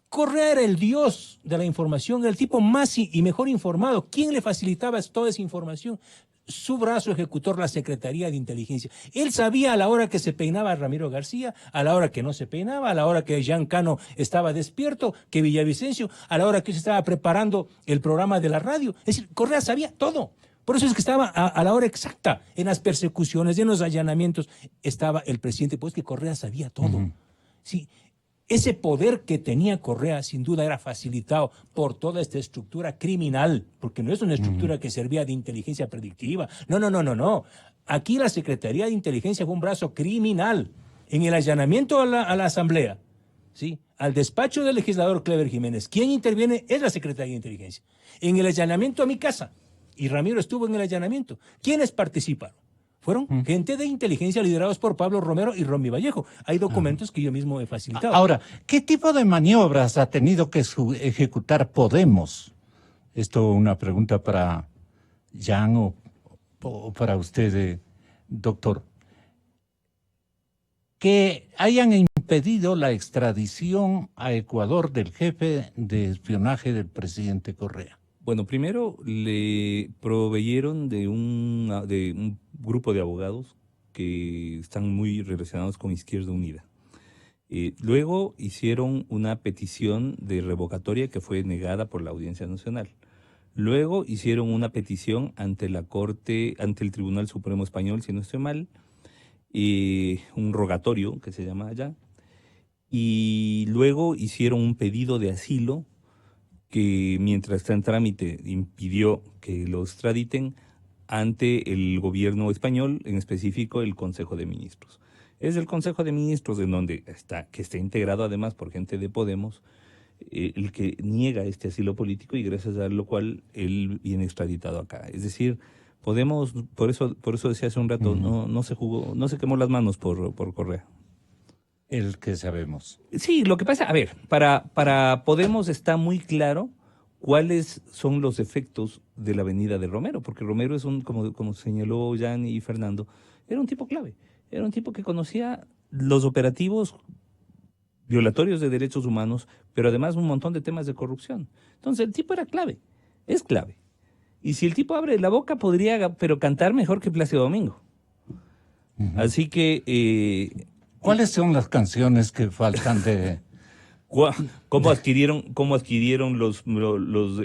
Correa era el dios de la información, el tipo más y mejor informado. ¿Quién le facilitaba toda esa información? Su brazo ejecutor, la Secretaría de Inteligencia. Él sabía a la hora que se peinaba Ramiro García, a la hora que no se peinaba, a la hora que Jean Cano estaba despierto, que Villavicencio, a la hora que se estaba preparando el programa de la radio. Es decir, Correa sabía todo. Por eso es que estaba a la hora exacta, en las persecuciones, en los allanamientos, estaba el presidente, pues que Correa sabía todo. Sí. Ese poder que tenía Correa, sin duda, era facilitado por toda esta estructura criminal, porque no es una estructura que servía de inteligencia predictiva. No. Aquí la Secretaría de Inteligencia fue un brazo criminal. En el allanamiento a la Asamblea, ¿sí?, al despacho del legislador Clever Jiménez, quien interviene es la Secretaría de Inteligencia. En el allanamiento a mi casa, y Ramiro estuvo en el allanamiento, ¿quiénes participaron? Fueron gente de inteligencia liderados por Pablo Romero y Romy Vallejo. Hay documentos que yo mismo he facilitado. Ahora, ¿qué tipo de maniobras ha tenido que ejecutar Podemos? Esto una pregunta para Jan o para usted, doctor. Que hayan impedido la extradición a Ecuador del jefe de espionaje del presidente Correa. Bueno, primero le proveyeron de un grupo de abogados que están muy relacionados con Izquierda Unida. Luego hicieron una petición de revocatoria que fue negada por la Audiencia Nacional. Luego hicieron una petición ante la Corte, ante el Tribunal Supremo Español, si no estoy mal, un rogatorio que se llama allá. Y luego hicieron un pedido de asilo que mientras está en trámite impidió que lo extraditen ante el gobierno español, en específico el Consejo de Ministros. es el Consejo de Ministros, en donde que está integrado además por gente de Podemos, el que niega este asilo político y gracias a lo cual él viene extraditado acá. Es decir, Podemos, por eso decía hace un rato, no se jugó, no se quemó las manos por Correa. El que sabemos. Sí, lo que pasa, a ver, para Podemos está muy claro cuáles son los efectos de la venida de Romero, porque Romero es como señaló Jan y Fernando, era un tipo clave, era un tipo que conocía los operativos violatorios de derechos humanos, pero además un montón de temas de corrupción. Entonces el tipo era clave, es clave. Y si el tipo abre la boca podría, pero cantar mejor que Plácido Domingo. Así que... ¿cuáles son las canciones que faltan de...? ¿Cómo adquirieron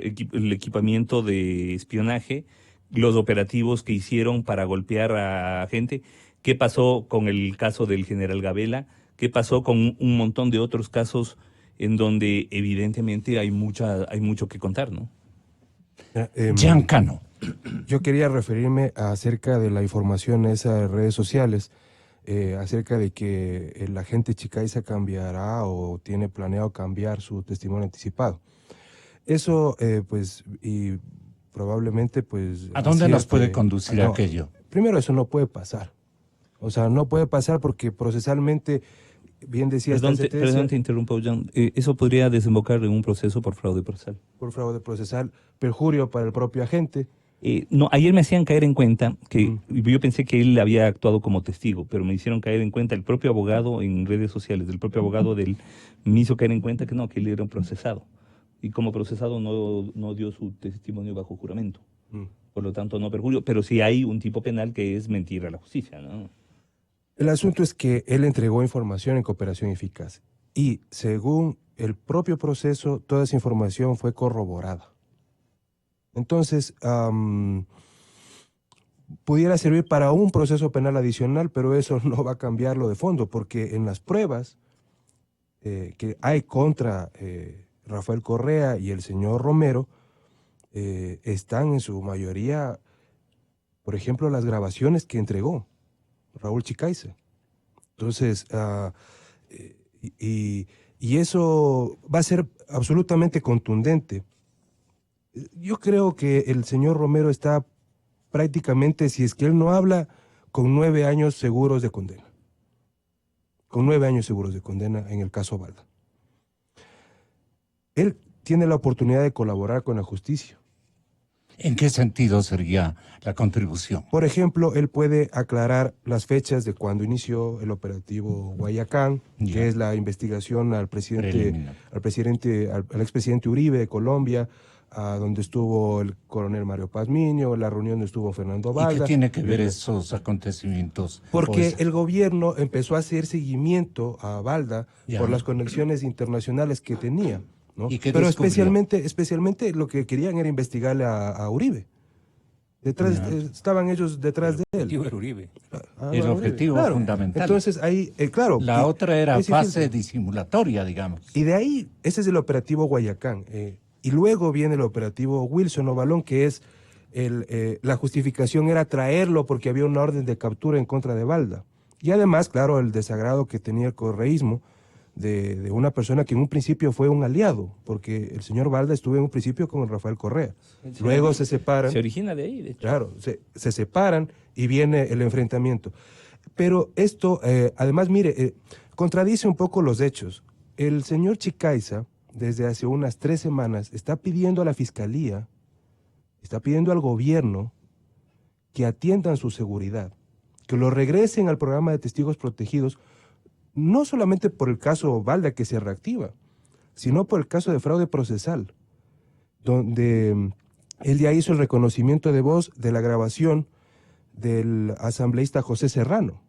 el equipamiento de espionaje, los operativos que hicieron para golpear a gente? ¿Qué pasó con el caso del general Gabela? ¿Qué pasó con un montón de otros casos en donde evidentemente hay mucho que contar, ¿no? Giancano. Yo quería referirme acerca de la información esa de redes sociales, acerca de que el agente Chicaiza cambiará o tiene planeado cambiar su testimonio anticipado. Eso, pues, y probablemente, pues... ¿A dónde nos puede conducir aquello? Primero, eso no puede pasar. O sea, no puede pasar porque procesalmente, bien decía... Perdón, te interrumpo, Jan. Eso podría desembocar en un proceso por fraude procesal. Por fraude procesal, perjurio para el propio agente. No, ayer me hacían caer en cuenta que yo pensé que él había actuado como testigo, pero me hicieron caer en cuenta el propio abogado en redes sociales, el propio abogado me hizo caer en cuenta que no, que él era un procesado. Y como procesado no dio su testimonio bajo juramento. Por lo tanto, no perjurio, pero sí hay un tipo penal que es mentir a la justicia, ¿no? El asunto es que él entregó información en cooperación eficaz. Y según el propio proceso, toda esa información fue corroborada. Entonces, pudiera servir para un proceso penal adicional, pero eso no va a cambiarlo de fondo, porque en las pruebas que hay contra Rafael Correa y el señor Romero, están en su mayoría, por ejemplo, las grabaciones que entregó Raúl Chicaiza. Entonces, y eso va a ser absolutamente contundente. Yo creo que el señor Romero está prácticamente, si es que él no habla, con 9 años seguros de condena. Con 9 años seguros de condena en el caso Balda. Él tiene la oportunidad de colaborar con la justicia. ¿En qué sentido sería la contribución? Por ejemplo, él puede aclarar las fechas de cuando inició el operativo Guayacán, que es la investigación al expresidente Uribe de Colombia, a donde estuvo el coronel Mario Pazmiño, la reunión donde estuvo Fernando Balda. ¿Y qué tiene que ver esos acontecimientos? Porque el gobierno empezó a hacer seguimiento a Balda por las conexiones internacionales que tenía, ¿no? Pero especialmente lo que querían era investigarle a Uribe. Estaban ellos detrás de él. Era Uribe. El objetivo fundamental. Entonces ahí, claro. La otra era fase disimulatoria, digamos. Y de ahí, ese es el operativo Guayacán. Y luego viene el operativo Wilson o Balón, que es la justificación era traerlo porque había una orden de captura en contra de Balda. Y además, claro, el desagrado que tenía el correísmo de una persona que en un principio fue un aliado, porque el señor Balda estuvo en un principio con Rafael Correa. Luego se separan. Se origina de ahí, de hecho. Claro, se separan y viene el enfrentamiento. Pero esto, además, mire, contradice un poco los hechos. El señor Chicaiza, desde hace unas 3 semanas, está pidiendo a la Fiscalía, está pidiendo al gobierno que atiendan su seguridad, que lo regresen al programa de testigos protegidos, no solamente por el caso Balda que se reactiva, sino por el caso de fraude procesal, donde él ya hizo el reconocimiento de voz de la grabación del asambleísta José Serrano.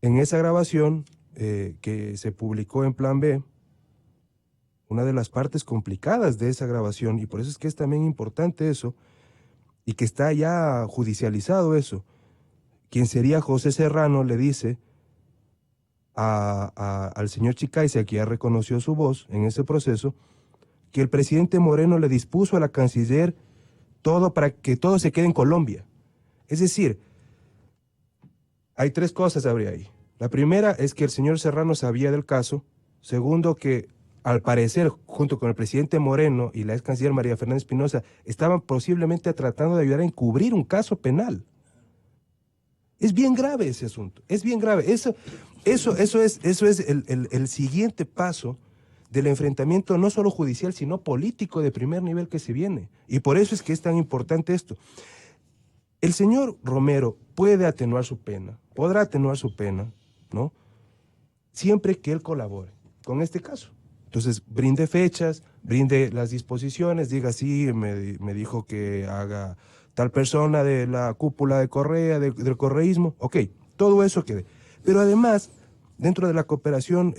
En esa grabación que se publicó en Plan B, una de las partes complicadas de esa grabación, y por eso es que es también importante eso, y que está ya judicializado eso, quien sería José Serrano le dice al señor Chicaiza, que ya reconoció su voz en ese proceso, que el presidente Moreno le dispuso a la canciller todo para que todo se quede en Colombia. Es decir, hay tres cosas habría ahí. La primera es que el señor Serrano sabía del caso. Segundo, que al parecer, junto con el presidente Moreno y la ex canciller María Fernanda Espinosa, estaban posiblemente tratando de ayudar a encubrir un caso penal. Es bien grave ese asunto, es bien grave. Eso es el siguiente paso del enfrentamiento no solo judicial, sino político de primer nivel que se viene. Y por eso es que es tan importante esto. El señor Romero puede atenuar su pena, podrá atenuar su pena, ¿no? Siempre que él colabore con este caso. Entonces, brinde fechas, brinde las disposiciones, diga, sí, me dijo que haga tal persona de la cúpula de Correa, del correísmo, ok, todo eso quede. Pero además, dentro de la cooperación,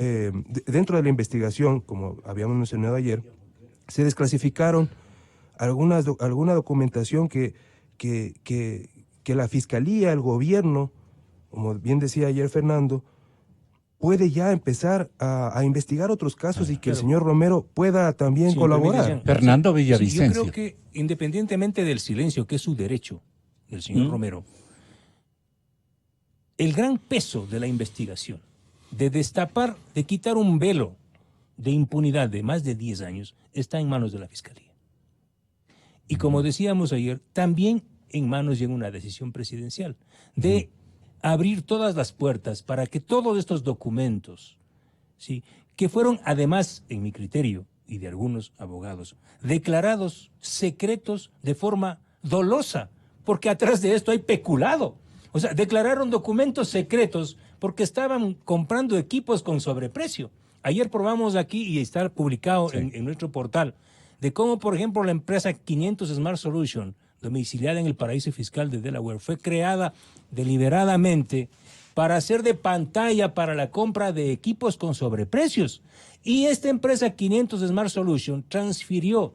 dentro de la investigación, como habíamos mencionado ayer, se desclasificaron alguna documentación que la Fiscalía, el gobierno, como bien decía ayer Fernando, puede ya empezar a investigar otros casos y que el señor Romero pueda también colaborar. Fernando Villavicencio. Yo creo que independientemente del silencio, que es su derecho, del señor Romero, el gran peso de la investigación, de destapar, de quitar un velo de impunidad de más de 10 años, está en manos de la Fiscalía. Y como decíamos ayer, también en manos llega una decisión presidencial de abrir todas las puertas para que todos estos documentos, ¿sí?, que fueron además, en mi criterio y de algunos abogados, declarados secretos de forma dolosa, porque atrás de esto hay peculado. O sea, declararon documentos secretos porque estaban comprando equipos con sobreprecio. Ayer probamos aquí, y está publicado en nuestro portal, de cómo, por ejemplo, la empresa 500 Smart Solution, domiciliada en el paraíso fiscal de Delaware, fue creada deliberadamente para hacer de pantalla para la compra de equipos con sobreprecios. Y esta empresa 500 Smart Solution transfirió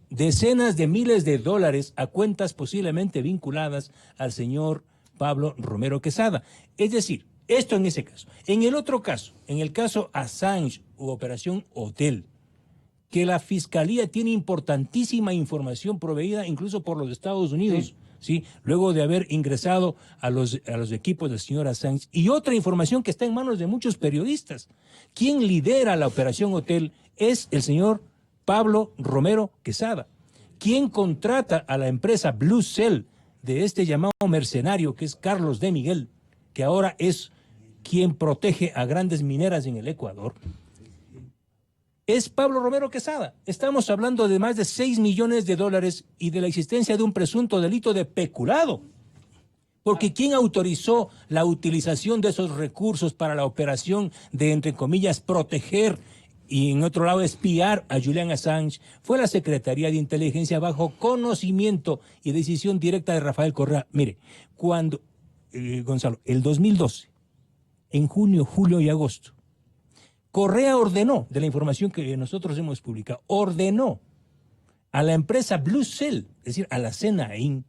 decenas de miles de dólares a cuentas posiblemente vinculadas al señor Pablo Romero Quesada. Es decir, esto en ese caso. En el otro caso, en el caso Assange u Operación Hotel, que la Fiscalía tiene importantísima información proveída incluso por los Estados Unidos, ¿sí?, luego de haber ingresado a los equipos del señor Assange, y otra información que está en manos de muchos periodistas. Quien lidera la Operación Hotel es el señor Pablo Romero Quesada. Quien contrata a la empresa Blue Cell de este llamado mercenario, que es Carlos de Miguel, que ahora es quien protege a grandes mineras en el Ecuador, es Pablo Romero Quesada. Estamos hablando de más de 6 millones de dólares y de la existencia de un presunto delito de peculado. Porque ¿quién autorizó la utilización de esos recursos para la operación de, entre comillas, proteger y en otro lado espiar a Julian Assange? Fue la Secretaría de Inteligencia bajo conocimiento y decisión directa de Rafael Correa. Mire, cuando, Gonzalo, el 2012, en junio, julio y agosto, Correa ordenó, de la información que nosotros hemos publicado, ordenó a la empresa Blue Cell, es decir, a la CNAIN,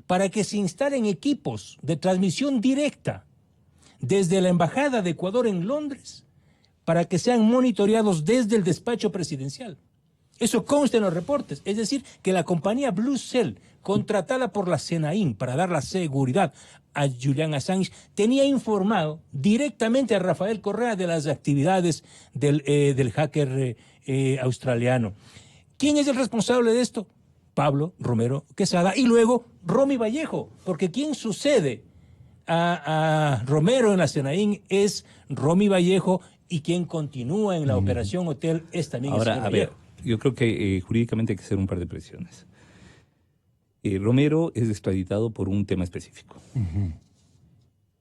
para que se instalen equipos de transmisión directa desde la Embajada de Ecuador en Londres, para que sean monitoreados desde el despacho presidencial. Eso consta en los reportes. Es decir, que la compañía Blue Cell, contratada por la CNAIN para dar la seguridad a Julian Assange, tenía informado directamente a Rafael Correa de las actividades del hacker australiano. ¿Quién es el responsable de esto? Pablo Romero Quesada y luego Romy Vallejo, porque quien sucede a Romero en la CNAIN es Romy Vallejo, y quien continúa en la Operación Hotel es también el señor Vallejo. Yo creo que jurídicamente hay que hacer un par de presiones. Romero es extraditado por un tema específico.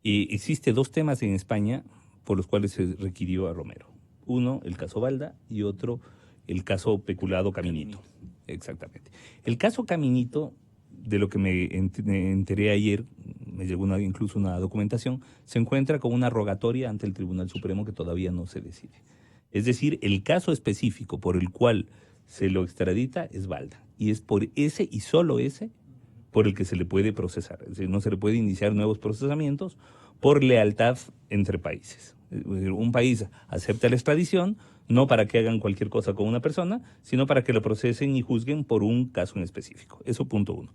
Y existe 2 temas en España por los cuales se requirió a Romero. Uno, el caso Balda, y otro, el caso peculado Caminito. Exactamente. El caso Caminito, de lo que me enteré ayer, me llegó incluso una documentación, se encuentra con una rogatoria ante el Tribunal Supremo que todavía no se decide. Es decir, el caso específico por el cual se lo extradita es Balda. Y es por ese y solo ese por el que se le puede procesar. Es decir, no se le puede iniciar nuevos procesamientos por lealtad entre países. Un país acepta la extradición no para que hagan cualquier cosa con una persona, sino para que lo procesen y juzguen por un caso en específico. Eso punto 1.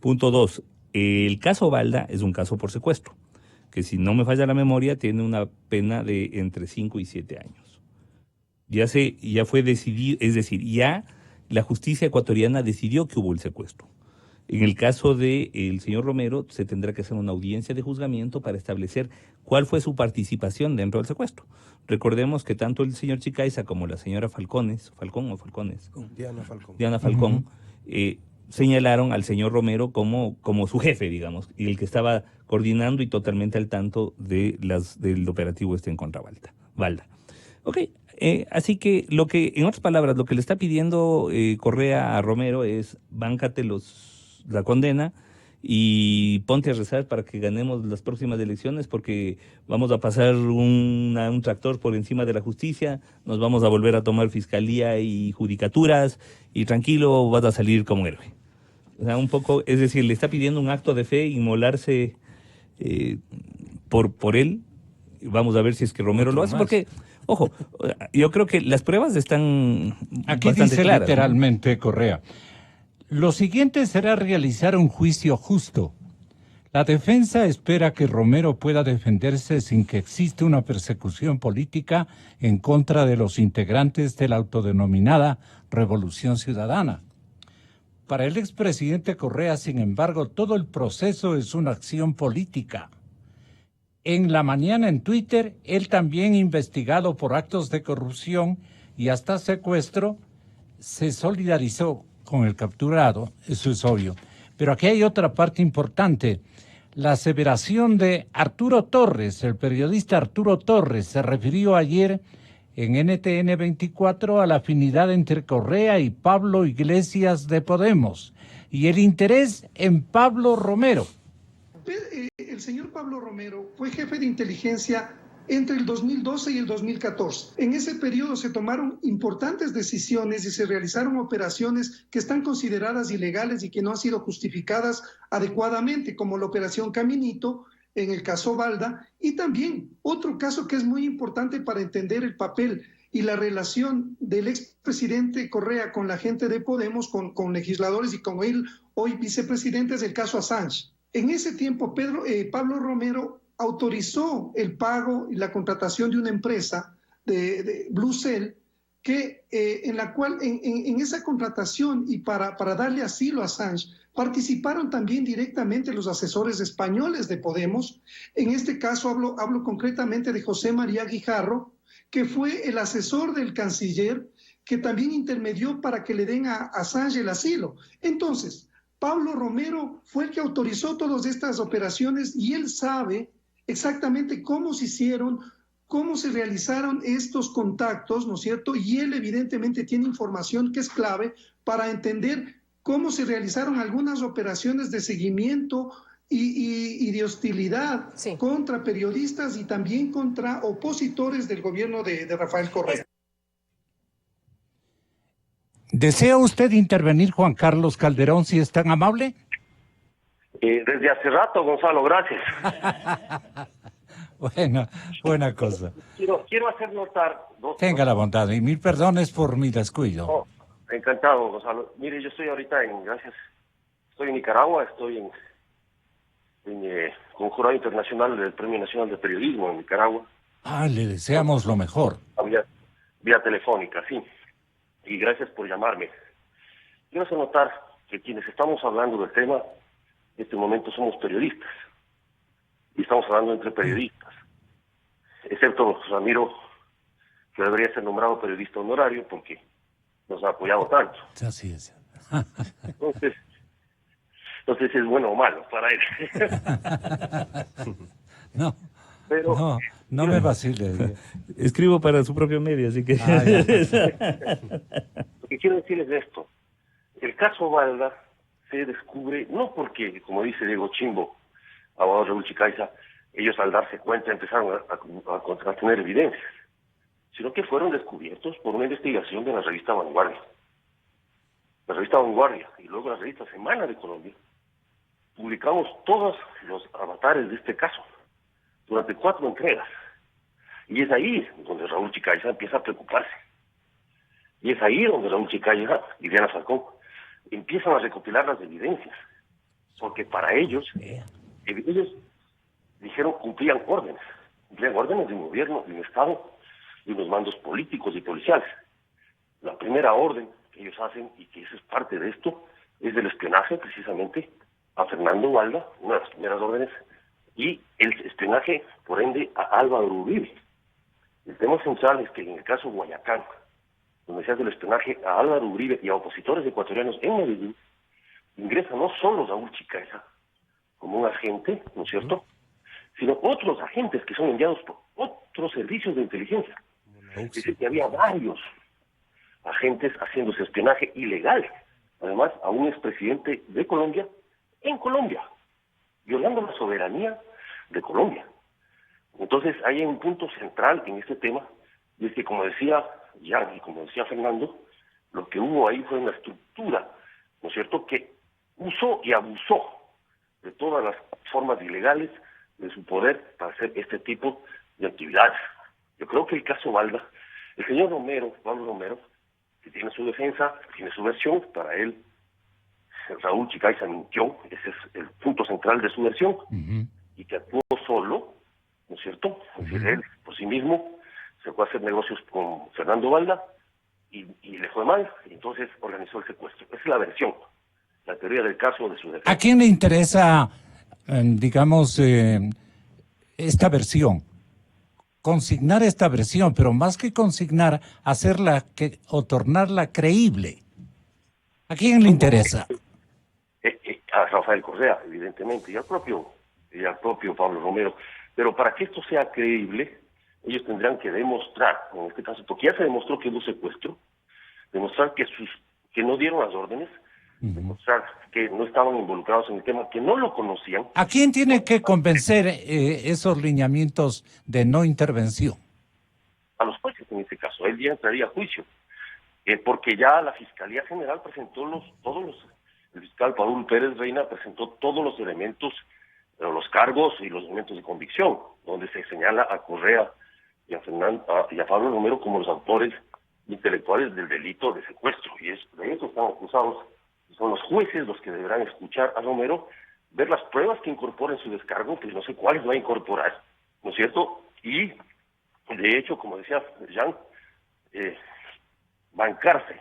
Punto 2. El caso Balda es un caso por secuestro. que si no me falla la memoria, tiene una pena de entre 5 y 7 años. Ya fue decidido, es decir, ya la justicia ecuatoriana decidió que hubo el secuestro. En el caso del señor Romero, se tendrá que hacer una audiencia de juzgamiento para establecer cuál fue su participación dentro del secuestro. Recordemos que tanto el señor Chicaiza como la señora Diana Falcón, señalaron al señor Romero como su jefe, digamos, y el que estaba coordinando y totalmente al tanto del operativo en contra Balda. Ok, así que en otras palabras, lo que le está pidiendo Correa a Romero es: báncate la condena y ponte a rezar para que ganemos las próximas elecciones, porque vamos a pasar un tractor por encima de la justicia, nos vamos a volver a tomar fiscalía y judicaturas, y tranquilo, vas a salir como héroe. O sea, un poco, es decir, le está pidiendo un acto de fe, inmolarse por él. Vamos a ver si es que Romero lo hace, porque, ojo, yo creo que las pruebas están aquí bastante dice claras, literalmente, ¿no? Correa: lo siguiente será realizar un juicio justo. La defensa espera que Romero pueda defenderse sin que exista una persecución política en contra de los integrantes de la autodenominada Revolución Ciudadana. Para el expresidente Correa, sin embargo, todo el proceso es una acción política. En la mañana en Twitter, él también, investigado por actos de corrupción y hasta secuestro, se solidarizó con el capturado, eso es obvio. Pero aquí hay otra parte importante. La aseveración de Arturo Torres, el periodista Arturo Torres, se refirió ayer en NTN 24 a la afinidad entre Correa y Pablo Iglesias de Podemos y el interés en Pablo Romero. El señor Pablo Romero fue jefe de inteligencia entre el 2012 y el 2014. En ese periodo se tomaron importantes decisiones y se realizaron operaciones que están consideradas ilegales y que no han sido justificadas adecuadamente, como la Operación Caminito, en el caso Balda, y también otro caso que es muy importante para entender el papel y la relación del expresidente Correa con la gente de Podemos, con legisladores y con él, hoy vicepresidente, es el caso Assange. En ese tiempo, Pablo Romero autorizó el pago y la contratación de una empresa de Blue Cell, en la cual en esa contratación y para darle asilo a Assange participaron también directamente los asesores españoles de Podemos. En este caso hablo concretamente de José María Guijarro, que fue el asesor del canciller, que también intermedió para que le den a Assange el asilo. Entonces, Pablo Romero fue el que autorizó todas estas operaciones y él sabe exactamente cómo se hicieron, cómo se realizaron estos contactos, ¿no es cierto? Y él evidentemente tiene información que es clave para entender cómo se realizaron algunas operaciones de seguimiento y de hostilidad contra periodistas y también contra opositores del gobierno de Rafael Correa. ¿Desea usted intervenir, Juan Carlos Calderón, si es tan amable? Desde hace rato, Gonzalo, gracias. Buena cosa. Quiero hacer notar... Tenga la bondad y mil perdones por mi descuido. Oh, encantado, Gonzalo. Mire, yo estoy ahorita estoy en Nicaragua, estoy con un jurado internacional del Premio Nacional de Periodismo en Nicaragua. Le deseamos lo mejor. Vía telefónica, sí. Y gracias por llamarme. Quiero hacer notar que quienes estamos hablando del tema, en este momento somos periodistas. Y estamos hablando entre periodistas. Excepto Ramiro, que debería ser nombrado periodista honorario porque nos ha apoyado tanto. Así es. Entonces es bueno o malo para él. No me vacile. Escribo para su propio medio, así que... Lo que quiero decir es esto. El caso Balda se descubre, no porque, como dice Diego Chimbo, abogado Raúl Chicaiza, ellos al darse cuenta empezaron a tener evidencias, sino que fueron descubiertos por una investigación de la revista Vanguardia. La revista Vanguardia y luego la revista Semana de Colombia publicamos todos los avatares de este caso durante 4 entregas. Y es ahí donde Raúl Chicaiza empieza a preocuparse. Y es ahí donde Raúl Chicaiza y Diana Falcón empiezan a recopilar las evidencias. Porque para ellos dijeron cumplían órdenes de un gobierno, de un Estado, de unos mandos políticos y policiales. La primera orden que ellos hacen, y que eso es parte de esto, es del espionaje precisamente a Fernando Valda, una de las primeras órdenes, y el espionaje, por ende, a Álvaro Uribe. El tema central es que en el caso Guayacán, donde se hace el espionaje a Álvaro Uribe y a opositores ecuatorianos en Medellín, ingresa no solo Raúl Chicaiza como un agente, ¿no es cierto?, sino otros agentes que son enviados por otros servicios de inteligencia. Es decir, que había varios agentes haciendo ese espionaje ilegal, además a un expresidente de Colombia, en Colombia, violando la soberanía de Colombia. Entonces hay un punto central en este tema, y es que, como decía Jan y como decía Fernando, lo que hubo ahí fue una estructura, ¿no es cierto?, que usó y abusó de todas las formas ilegales de su poder para hacer este tipo de actividades. Yo creo que el caso Valda, el señor Romero, Pablo Romero, que tiene su defensa, tiene su versión, para él Raúl Chicaiza mintió, ese es el punto central de su versión, y que actuó solo, ¿no es cierto? Es decir, él por sí mismo se fue a hacer negocios con Fernando Valda y le fue mal, y entonces organizó el secuestro. Esa es la versión, la teoría del caso de su defensa. ¿A quién le interesa, digamos, esta versión? Consignar esta versión, pero más que consignar, hacerla o tornarla creíble. ¿A quién le interesa? A Rafael Correa, evidentemente, y al propio Pablo Romero. Pero para que esto sea creíble, ellos tendrán que demostrar, en este caso, porque ya se demostró que hubo secuestro, demostrar que no dieron las órdenes, demostrar que no estaban involucrados en el tema, que no lo conocían. ¿A quién tiene que convencer esos lineamientos de no intervención? A los jueces, en este caso. Él ya entraría a juicio, porque ya la Fiscalía General presentó el fiscal Paul Pérez Reina presentó todos los elementos, los cargos y los elementos de convicción, donde se señala a Correa y a Pablo Romero como los autores intelectuales del delito de secuestro, y de eso están acusados. Son los jueces los que deberán escuchar a Romero, ver las pruebas que incorpora en su descargo, que no sé cuáles va a incorporar, ¿no es cierto? Y, de hecho, como decía Jean, bancarse,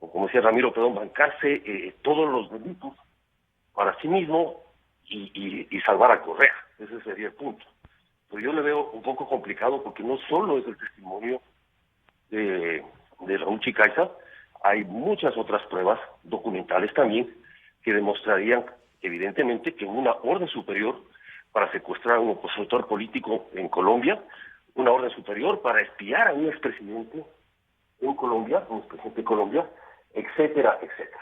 o como decía Ramiro, bancarse todos los delitos para sí mismo y salvar a Correa. Ese sería el punto. Pero yo le veo un poco complicado porque no solo es el testimonio de Raúl Chicaiza, hay muchas otras pruebas documentales también que demostrarían evidentemente que una orden superior para secuestrar a un opositor político en Colombia, una orden superior para espiar a un expresidente en Colombia, un expresidente de Colombia, etcétera, etcétera.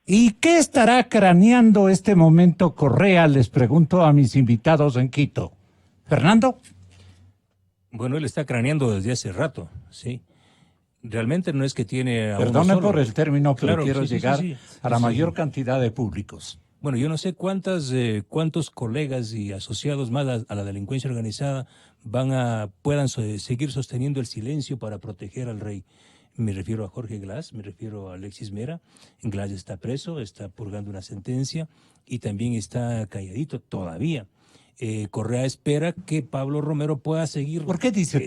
¿Y qué estará craneando este momento Correa? Les pregunto a mis invitados en Quito. ¿Fernando? Bueno, él está craneando desde hace rato, sí. Realmente no es que tiene a Perdone uno solo. por el término, pero Claro, quiero sí, llegar a la sí, mayor sí. cantidad de públicos. Bueno, yo no sé cuántos colegas y asociados más a la delincuencia organizada puedan seguir sosteniendo el silencio para proteger al rey. Me refiero a Jorge Glass, me refiero a Alexis Mera. Glass está preso, está purgando una sentencia y también está calladito todavía. Correa espera que Pablo Romero pueda seguir. ¿Por qué dice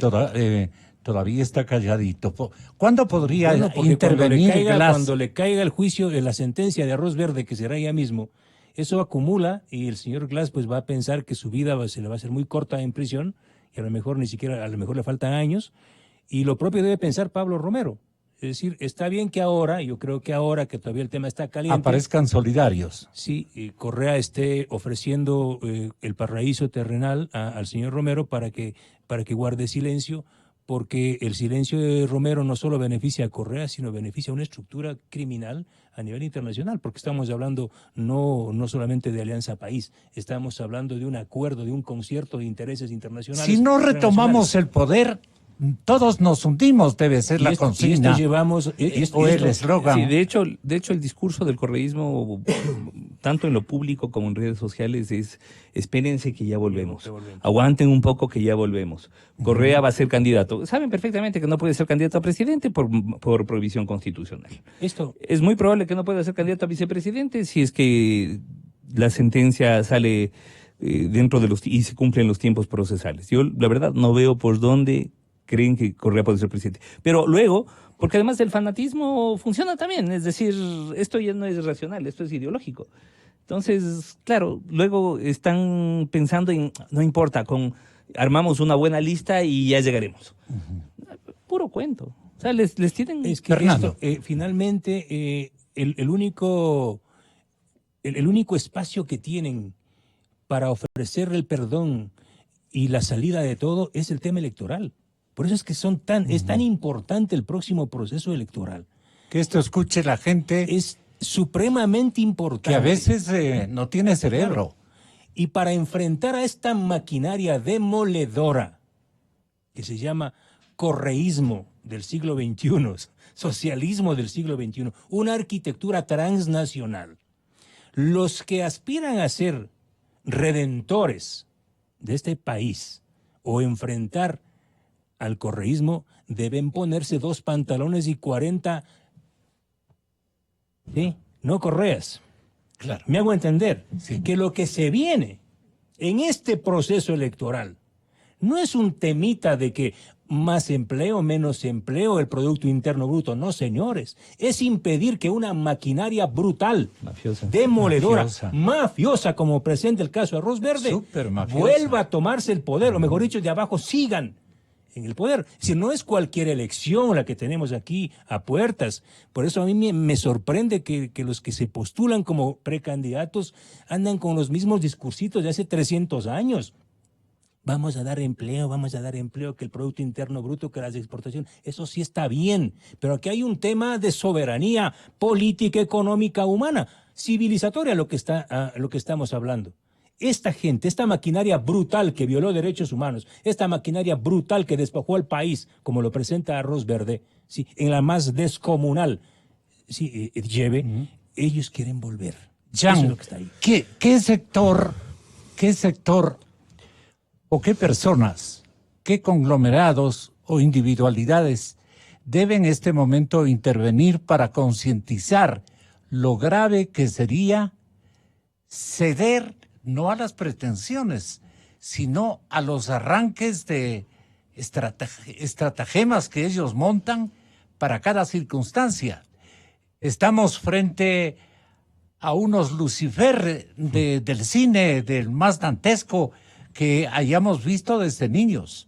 todavía está calladito? ¿Cuándo podría porque intervenir Glass? Cuando le caiga el juicio de la sentencia de Arroz Verde, que será ya mismo, eso acumula y el señor Glass pues va a pensar que su vida se le va a hacer muy corta en prisión y a lo mejor le faltan años. Y lo propio debe pensar Pablo Romero. Es decir, está bien que yo creo que ahora que todavía el tema está caliente, aparezcan solidarios. Sí, Correa esté ofreciendo el paraíso terrenal al señor Romero para que guarde silencio, porque el silencio de Romero no solo beneficia a Correa, sino beneficia a una estructura criminal a nivel internacional, porque estamos hablando no solamente de Alianza País, estamos hablando de un acuerdo, de un concierto de intereses internacionales. Si no retomamos el poder, todos nos hundimos, debe ser la consigna. O el eslogan. Sí, de hecho el discurso del correísmo, tanto en lo público como en redes sociales, es espérense que ya volvemos. Aguanten un poco que ya volvemos. Correa va a ser candidato. Saben perfectamente que no puede ser candidato a presidente por prohibición constitucional. Es muy probable que no pueda ser candidato a vicepresidente si es que la sentencia sale dentro de y se cumplen los tiempos procesales. Yo, la verdad, no veo por dónde creen que Correa puede ser presidente. Pero luego, porque además el fanatismo funciona también, es decir, esto ya no es racional, esto es ideológico. Entonces, claro, luego están pensando en, no importa, armamos una buena lista y ya llegaremos. Puro cuento. O sea, les tienen... Es que esto, finalmente, el único espacio que tienen para ofrecer el perdón y la salida de todo es el tema electoral. Por eso es que es tan importante el próximo proceso electoral. Que esto escuche la gente. Es supremamente importante. Que a veces no tiene cerebro. Claro. Y para enfrentar a esta maquinaria demoledora que se llama correísmo del siglo XXI, socialismo del siglo XXI, una arquitectura transnacional, los que aspiran a ser redentores de este país o enfrentar al correísmo deben ponerse 2 pantalones y 40, ¿sí? No correas. Claro. Me hago entender, Sí. que lo que se viene en este proceso electoral no es un temita de que más empleo, menos empleo, el Producto Interno Bruto. No, señores. Es impedir que una maquinaria brutal, Mafiosa. demoledora, mafiosa, como presenta el caso de Arroz Verde, Súper mafiosa. vuelva a tomarse el poder, o mejor dicho, de abajo sigan en el poder. Si no es cualquier elección la que tenemos aquí a puertas. Por eso a mí me sorprende que los que se postulan como precandidatos andan con los mismos discursitos de hace 300 años. Vamos a dar empleo, que el Producto Interno Bruto, que las exportaciones, eso sí está bien, pero aquí hay un tema de soberanía política, económica, humana, civilizatoria, lo que estamos hablando. Esta gente, esta maquinaria brutal que violó derechos humanos, esta maquinaria brutal que despojó al país, como lo presenta Arroz Verde, ¿sí? En la más descomunal, ¿sí? Ellos quieren volver. Jan, eso es lo que está ahí. ¿Qué sector o qué personas, qué conglomerados o individualidades deben en este momento intervenir para concientizar lo grave que sería ceder no a las pretensiones, sino a los arranques de estratagemas que ellos montan para cada circunstancia? Estamos frente a unos Lucifer del cine, del más dantesco que hayamos visto desde niños.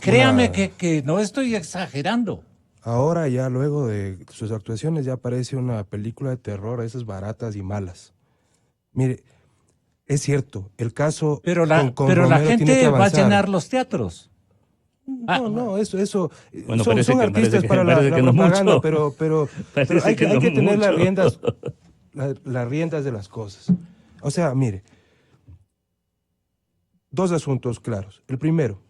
Créame que no estoy exagerando. Ahora ya luego de sus actuaciones ya parece una película de terror, esas baratas y malas. Mire, es cierto, el caso pero la Romero gente va a llenar los teatros. No, eso bueno, son artistas para la propaganda, pero hay que tener las riendas de las cosas. O sea, mire, 2 asuntos claros. El primero,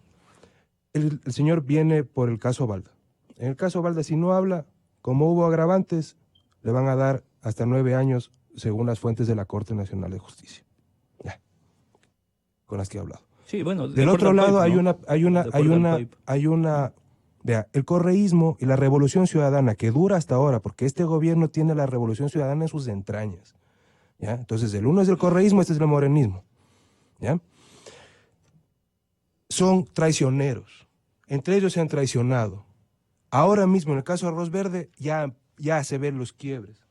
el señor viene por el caso Balda. En el caso Balda, si no habla, como hubo agravantes, le van a dar hasta 9 años, según las fuentes de la Corte Nacional de Justicia. Ya, con las que he hablado. Sí, bueno, del otro lado hay una, vea, el correísmo y la revolución ciudadana que dura hasta ahora, porque este gobierno tiene la revolución ciudadana en sus entrañas. ¿Ya? Entonces, el uno es el correísmo, este es el morenismo. ¿Ya? Son traicioneros. Entre ellos se han traicionado. Ahora mismo, en el caso de Arroz Verde, ya se ven los quiebres.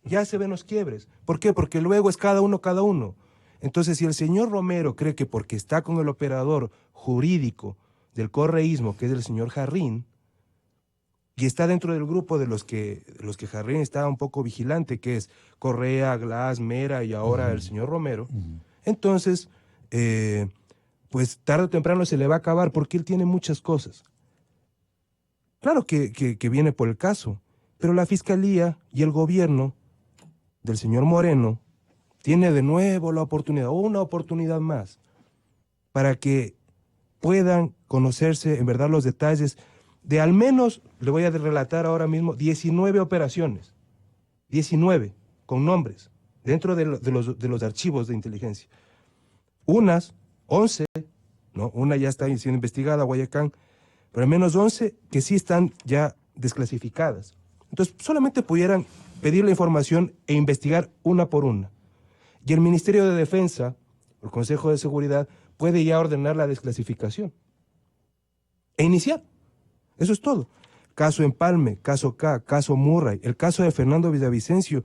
Ya se ven los quiebres. ¿Por qué? Porque luego es cada uno. Entonces, si el señor Romero cree que porque está con el operador jurídico del correísmo, que es el señor Jarrín, y está dentro del grupo de los que Jarrín está un poco vigilante, que es Correa, Glass, Mera y ahora el señor Romero, entonces, pues tarde o temprano se le va a acabar porque él tiene muchas cosas. Claro que viene por el caso, pero la Fiscalía y el gobierno del señor Moreno tiene de nuevo la oportunidad, una oportunidad más, para que puedan conocerse en verdad los detalles de al menos, le voy a relatar ahora mismo, 19 operaciones, 19 con nombres, dentro de los archivos de inteligencia. Unas, 11, ¿no? Una ya está siendo investigada, Guayacán, pero al menos 11 que sí están ya desclasificadas. Entonces, solamente pudieran pedir la información e investigar una por una. Y el Ministerio de Defensa el Consejo de Seguridad, puede ya ordenar la desclasificación e iniciar. Eso es todo. Caso Empalme, caso K, caso Murray, el caso de Fernando Villavicencio,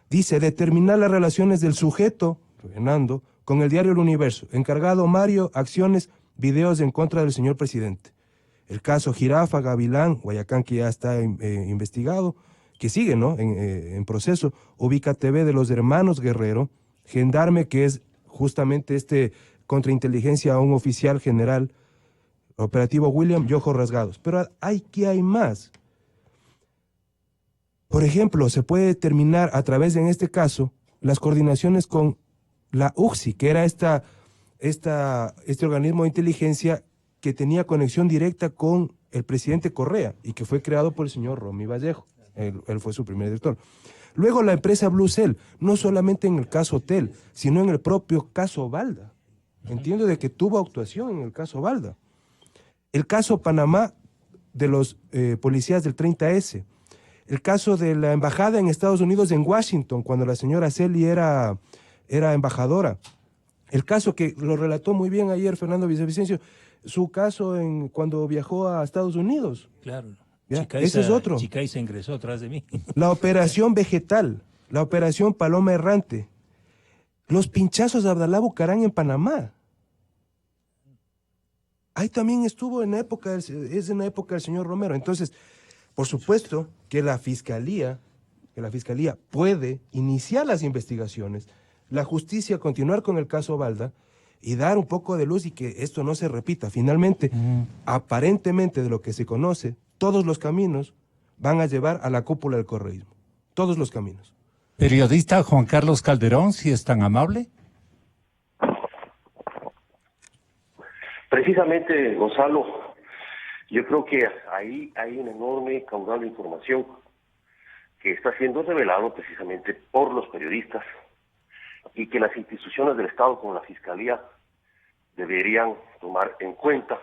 dice determinar las relaciones del sujeto, Fernando, con el diario El Universo, encargado Mario, acciones, videos en contra del señor presidente. El caso Jirafa, Gavilán, Guayacán, que ya está investigado, que sigue, ¿no?, en proceso, Ubica TV de los hermanos Guerrero, Gendarme, que es justamente contrainteligencia a un oficial general, operativo William y Ojos Rasgados. Pero hay más. Por ejemplo, se puede determinar a través, en este caso, las coordinaciones con la UCSI, que era este organismo de inteligencia que tenía conexión directa con el presidente Correa y que fue creado por el señor Romy Vallejo. Él fue su primer director. Luego la empresa Blue Cell, no solamente en el caso Hotel, sino en el propio caso Balda. Entiendo de que tuvo actuación en el caso Balda. El caso Panamá de los policías del 30S. El caso de la embajada en Estados Unidos en Washington, cuando la señora Celi era embajadora. El caso que lo relató muy bien ayer Fernando Villavicencio, su caso cuando viajó a Estados Unidos. Claro. Ese es otro. Chicaiza ingresó atrás de mí. La operación Vegetal, la operación Paloma Errante, los pinchazos de Abdalá Bucarán en Panamá. Ahí también estuvo en la época del señor Romero. Entonces, por supuesto que la fiscalía puede iniciar las investigaciones, la justicia continuar con el caso Balda y dar un poco de luz y que esto no se repita. Finalmente, aparentemente de lo que se conoce, todos los caminos van a llevar a la cúpula del correísmo. Todos los caminos. Periodista Juan Carlos Calderón, si es tan amable. Precisamente, Gonzalo, yo creo que ahí hay un enorme caudal de información que está siendo revelado precisamente por los periodistas y que las instituciones del Estado como la Fiscalía deberían tomar en cuenta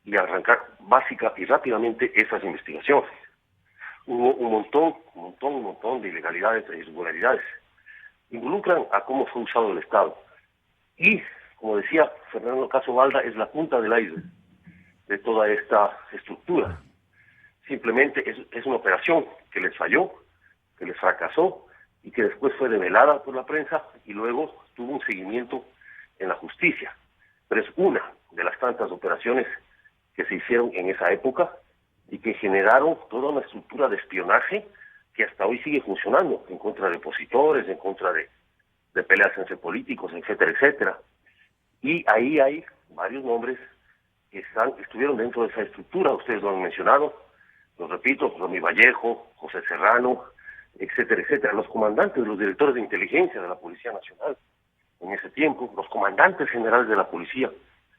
y arrancar básica y rápidamente esas investigaciones. Hubo un montón de ilegalidades e irregularidades. Involucran a cómo fue usado el Estado. Y, como decía Fernando Caso Balda, es la punta del iceberg de toda esta estructura. Simplemente es una operación que les falló, que les fracasó y que después fue revelada por la prensa y luego tuvo un seguimiento en la justicia. Pero es una de las tantas operaciones que se hicieron en esa época y que generaron toda una estructura de espionaje que hasta hoy sigue funcionando en contra de opositores, en contra de peleas entre políticos, etcétera, etcétera. Y ahí hay varios nombres que estuvieron dentro de esa estructura, ustedes lo han mencionado, lo repito, Romy Vallejo, José Serrano, etcétera, etcétera, los comandantes, los directores de inteligencia de la Policía Nacional en ese tiempo, los comandantes generales de la policía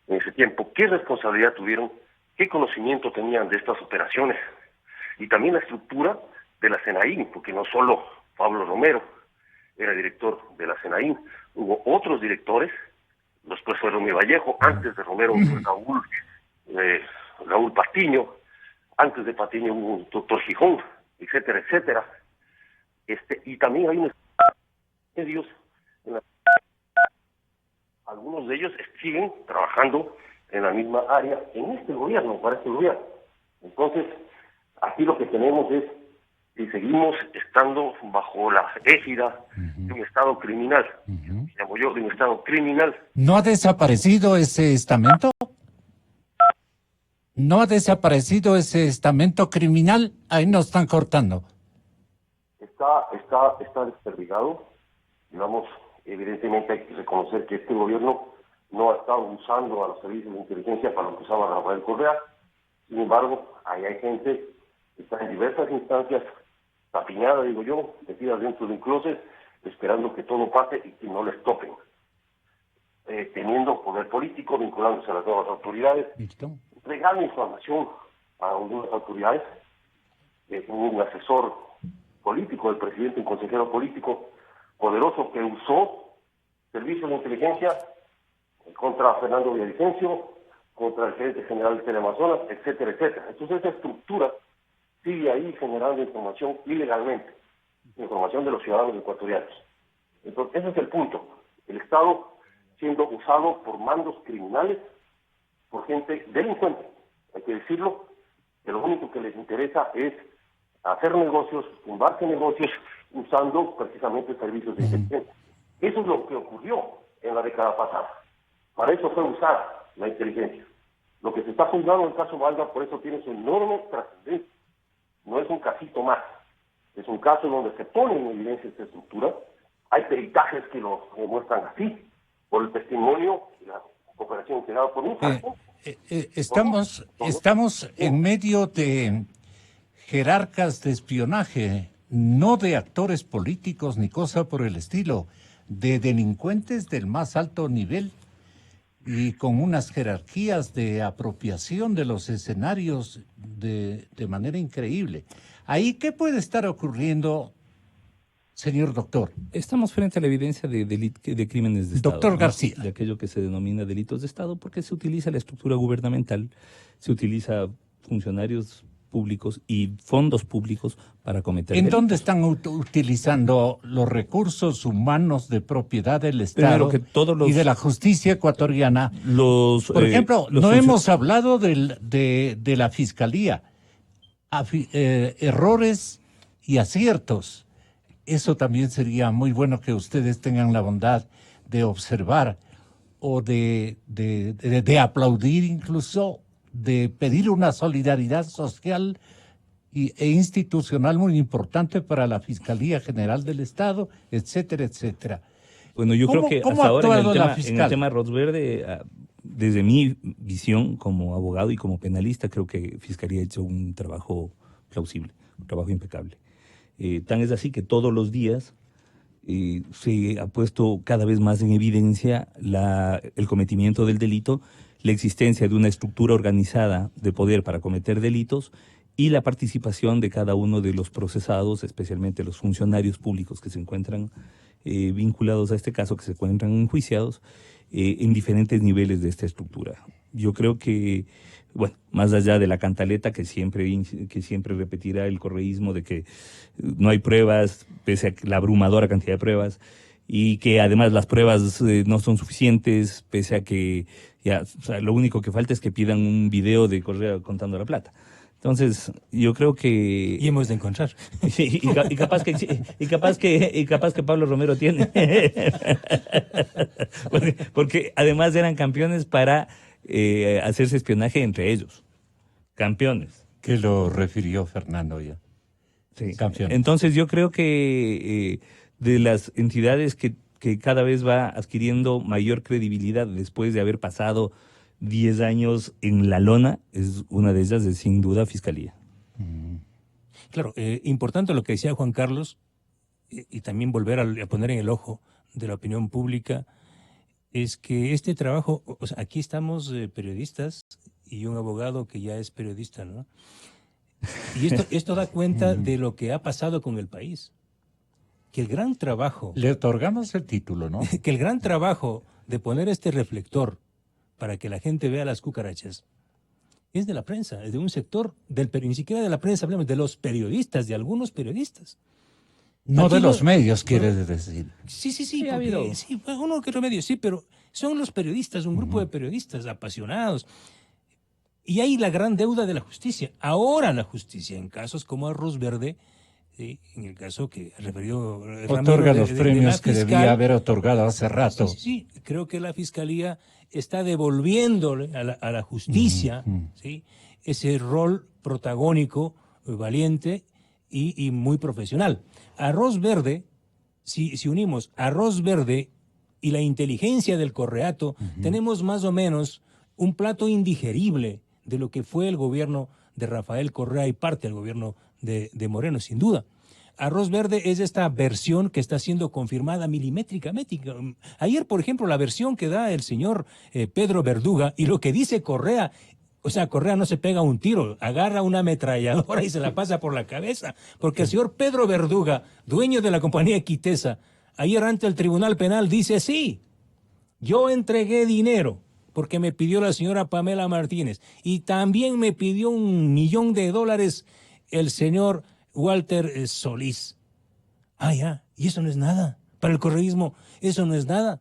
en ese tiempo, qué responsabilidad tuvieron, qué conocimiento tenían de estas operaciones, y también la estructura de la SENAIN, porque no solo Pablo Romero era director de la SENAIN, hubo otros directores, después fue Romy Vallejo, antes de Romero fue Raúl Patiño, antes de Patiño hubo un doctor Gijón, etcétera, etcétera. Y también hay unos medios, algunos de ellos siguen trabajando en la misma área, en este gobierno, para este gobierno. Entonces, aquí lo que tenemos es que seguimos estando bajo la égida de un Estado criminal, llamo yo, de un Estado criminal. ¿No ha desaparecido ese estamento? ¿No ha desaparecido ese estamento criminal? Ahí nos están cortando. Está desperdigado. Digamos, evidentemente hay que reconocer que este gobierno no ha estado usando a los servicios de inteligencia para lo que usaba Rafael Correa. Sin embargo, ahí hay gente que está en diversas instancias, tapiñada, digo yo, metida dentro de un closet, esperando que todo pase y que no les toquen. Teniendo poder político, vinculándose a las nuevas autoridades, entregando información a algunas autoridades, un asesor político del presidente, un consejero político poderoso que usó servicios de inteligencia contra Fernando Villavicencio, contra el gerente general de Teleamazonas, etcétera, etcétera. Entonces esa estructura sigue ahí generando información ilegalmente, información de los ciudadanos ecuatorianos. Entonces ese es el punto. El Estado siendo usado por mandos criminales, por gente delincuente, hay que decirlo, que lo único que les interesa es hacer negocios, tumbarse negocios, usando precisamente servicios de inteligencia. Eso es lo que ocurrió en la década pasada. Para eso fue usada la inteligencia. Lo que se está juzgando en el caso Valda, por eso tiene su enorme trascendencia. No es un casito más. Es un caso donde se pone en evidencia esta estructura. Hay peritajes que lo demuestran así, por el testimonio y la cooperación que dado por un caso. Estamos en medio de jerarcas de espionaje, no de actores políticos ni cosa por el estilo, de delincuentes del más alto nivel y con unas jerarquías de apropiación de los escenarios de manera increíble. ¿Ahí qué puede estar ocurriendo, señor doctor? Estamos frente a la evidencia de crímenes de Estado. Doctor García. De aquello que se denomina delitos de Estado, porque se utiliza la estructura gubernamental, se utiliza funcionarios públicos y fondos públicos para cometer ¿En delitos. dónde están utilizando los recursos humanos de propiedad del Estado Primero que todos y de la justicia ecuatoriana? Por ejemplo, los no hemos hablado de la Fiscalía. Errores y aciertos. Eso también sería muy bueno que ustedes tengan la bondad de observar o de aplaudir incluso, de pedir una solidaridad social e institucional muy importante para la Fiscalía General del Estado, etcétera, etcétera. Bueno, yo creo que ¿cómo hasta ahora en el tema Rosverde, desde mi visión como abogado y como penalista, creo que Fiscalía ha hecho un trabajo plausible, un trabajo impecable. Tan es así que todos los días se ha puesto cada vez más en evidencia el cometimiento del delito, la existencia de una estructura organizada de poder para cometer delitos y la participación de cada uno de los procesados, especialmente los funcionarios públicos que se encuentran vinculados a este caso, que se encuentran enjuiciados en diferentes niveles de esta estructura. Yo creo que, bueno, más allá de la cantaleta que siempre repetirá el correísmo de que no hay pruebas, pese a la abrumadora cantidad de pruebas, y que además las pruebas no son suficientes, pese a que lo único que falta es que pidan un video de Correa contando la plata. Entonces, yo creo que... Y hemos de encontrar. Y capaz que Pablo Romero tiene. Porque además eran campeones para hacerse espionaje entre ellos. Campeones. Que lo refirió Fernando ya. Sí. Campeones. Entonces, yo creo que de las entidades que cada vez va adquiriendo mayor credibilidad después de haber pasado 10 años en la lona, es una de ellas, es sin duda Fiscalía. Claro, importante lo que decía Juan Carlos, y también volver a poner en el ojo de la opinión pública, es que este trabajo, o sea, aquí estamos periodistas y un abogado que ya es periodista, ¿no? Y esto da cuenta de lo que ha pasado con el país. Que el gran trabajo... Le otorgamos el título, ¿no? Que el gran trabajo de poner este reflector para que la gente vea las cucarachas es de la prensa, es de un sector, ni siquiera de la prensa, hablamos de los periodistas, de algunos periodistas. No Aquí de los medios, quieres decir. Sí, porque, sí, uno que otro medio, sí, pero son los periodistas, un grupo de periodistas apasionados. Y hay la gran deuda de la justicia. Ahora la justicia, en casos como Arroz Verde, en el caso que refirió Ramiro, otorga los premios que fiscal, debía haber otorgado hace rato. Sí, creo que la Fiscalía está devolviéndole a la justicia ¿sí? ese rol protagónico, valiente y muy profesional. Arroz Verde, si unimos Arroz Verde y la inteligencia del Correato, tenemos más o menos un plato indigerible de lo que fue el gobierno de Rafael Correa y parte del gobierno de Moreno, sin duda. Arroz Verde es esta versión que está siendo confirmada milimétricamente. Ayer, por ejemplo, la versión que da el señor Pedro Verduga y lo que dice Correa, o sea, Correa no se pega un tiro, agarra una ametralladora y se la pasa por la cabeza, porque el señor Pedro Verduga, dueño de la compañía Quitesa, ayer ante el Tribunal Penal dice, sí, yo entregué dinero porque me pidió la señora Pamela Martínez y también me pidió $1 millón el señor Walter Solís. Y eso no es nada. Para el correísmo, eso no es nada.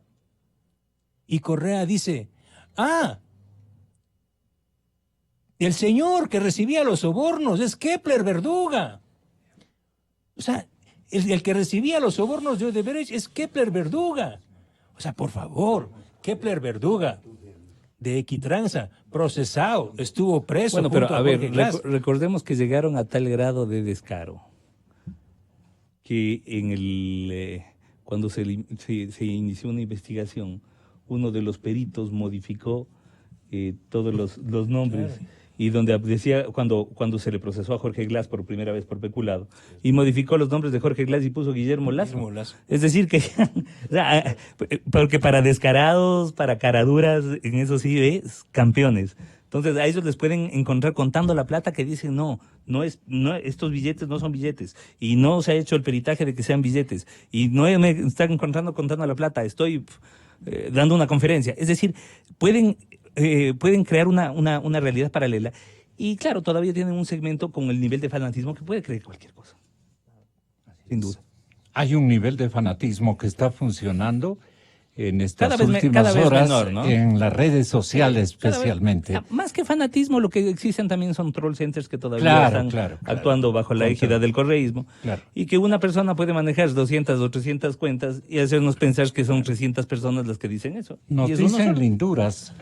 Y Correa dice, el señor que recibía los sobornos es Kepler Verduga. O sea, el que recibía los sobornos de Odebrecht es Kepler Verduga. O sea, por favor, Kepler Verduga, de Equitranza, procesado, estuvo preso. Bueno, pero junto a ver, Jorge Glass. recordemos que llegaron a tal grado de descaro que cuando se inició una investigación, uno de los peritos modificó todos los nombres. Claro. Y donde decía, cuando se le procesó a Jorge Glass por primera vez por peculado, y modificó los nombres de Jorge Glass y puso Guillermo Lazo. Es decir, que o sea, porque para descarados, para caraduras, en eso sí es campeones. Entonces a ellos les pueden encontrar contando la plata que dicen, no, estos billetes no son billetes, y no se ha hecho el peritaje de que sean billetes, y no me están encontrando contando la plata, estoy dando una conferencia. Es decir, pueden crear una realidad paralela. Y claro, todavía tienen un segmento con el nivel de fanatismo que puede creer cualquier cosa. Sin duda. Hay un nivel de fanatismo que está funcionando en estas cada últimas vez horas, menor, ¿no? en las redes sociales especialmente. Más que fanatismo, lo que existen también son troll centers que todavía están actuando bajo la égida del correísmo. Claro. Y que una persona puede manejar 200 o 300 cuentas y hacernos pensar que son 300 personas las que dicen eso. Nos dicen linduras.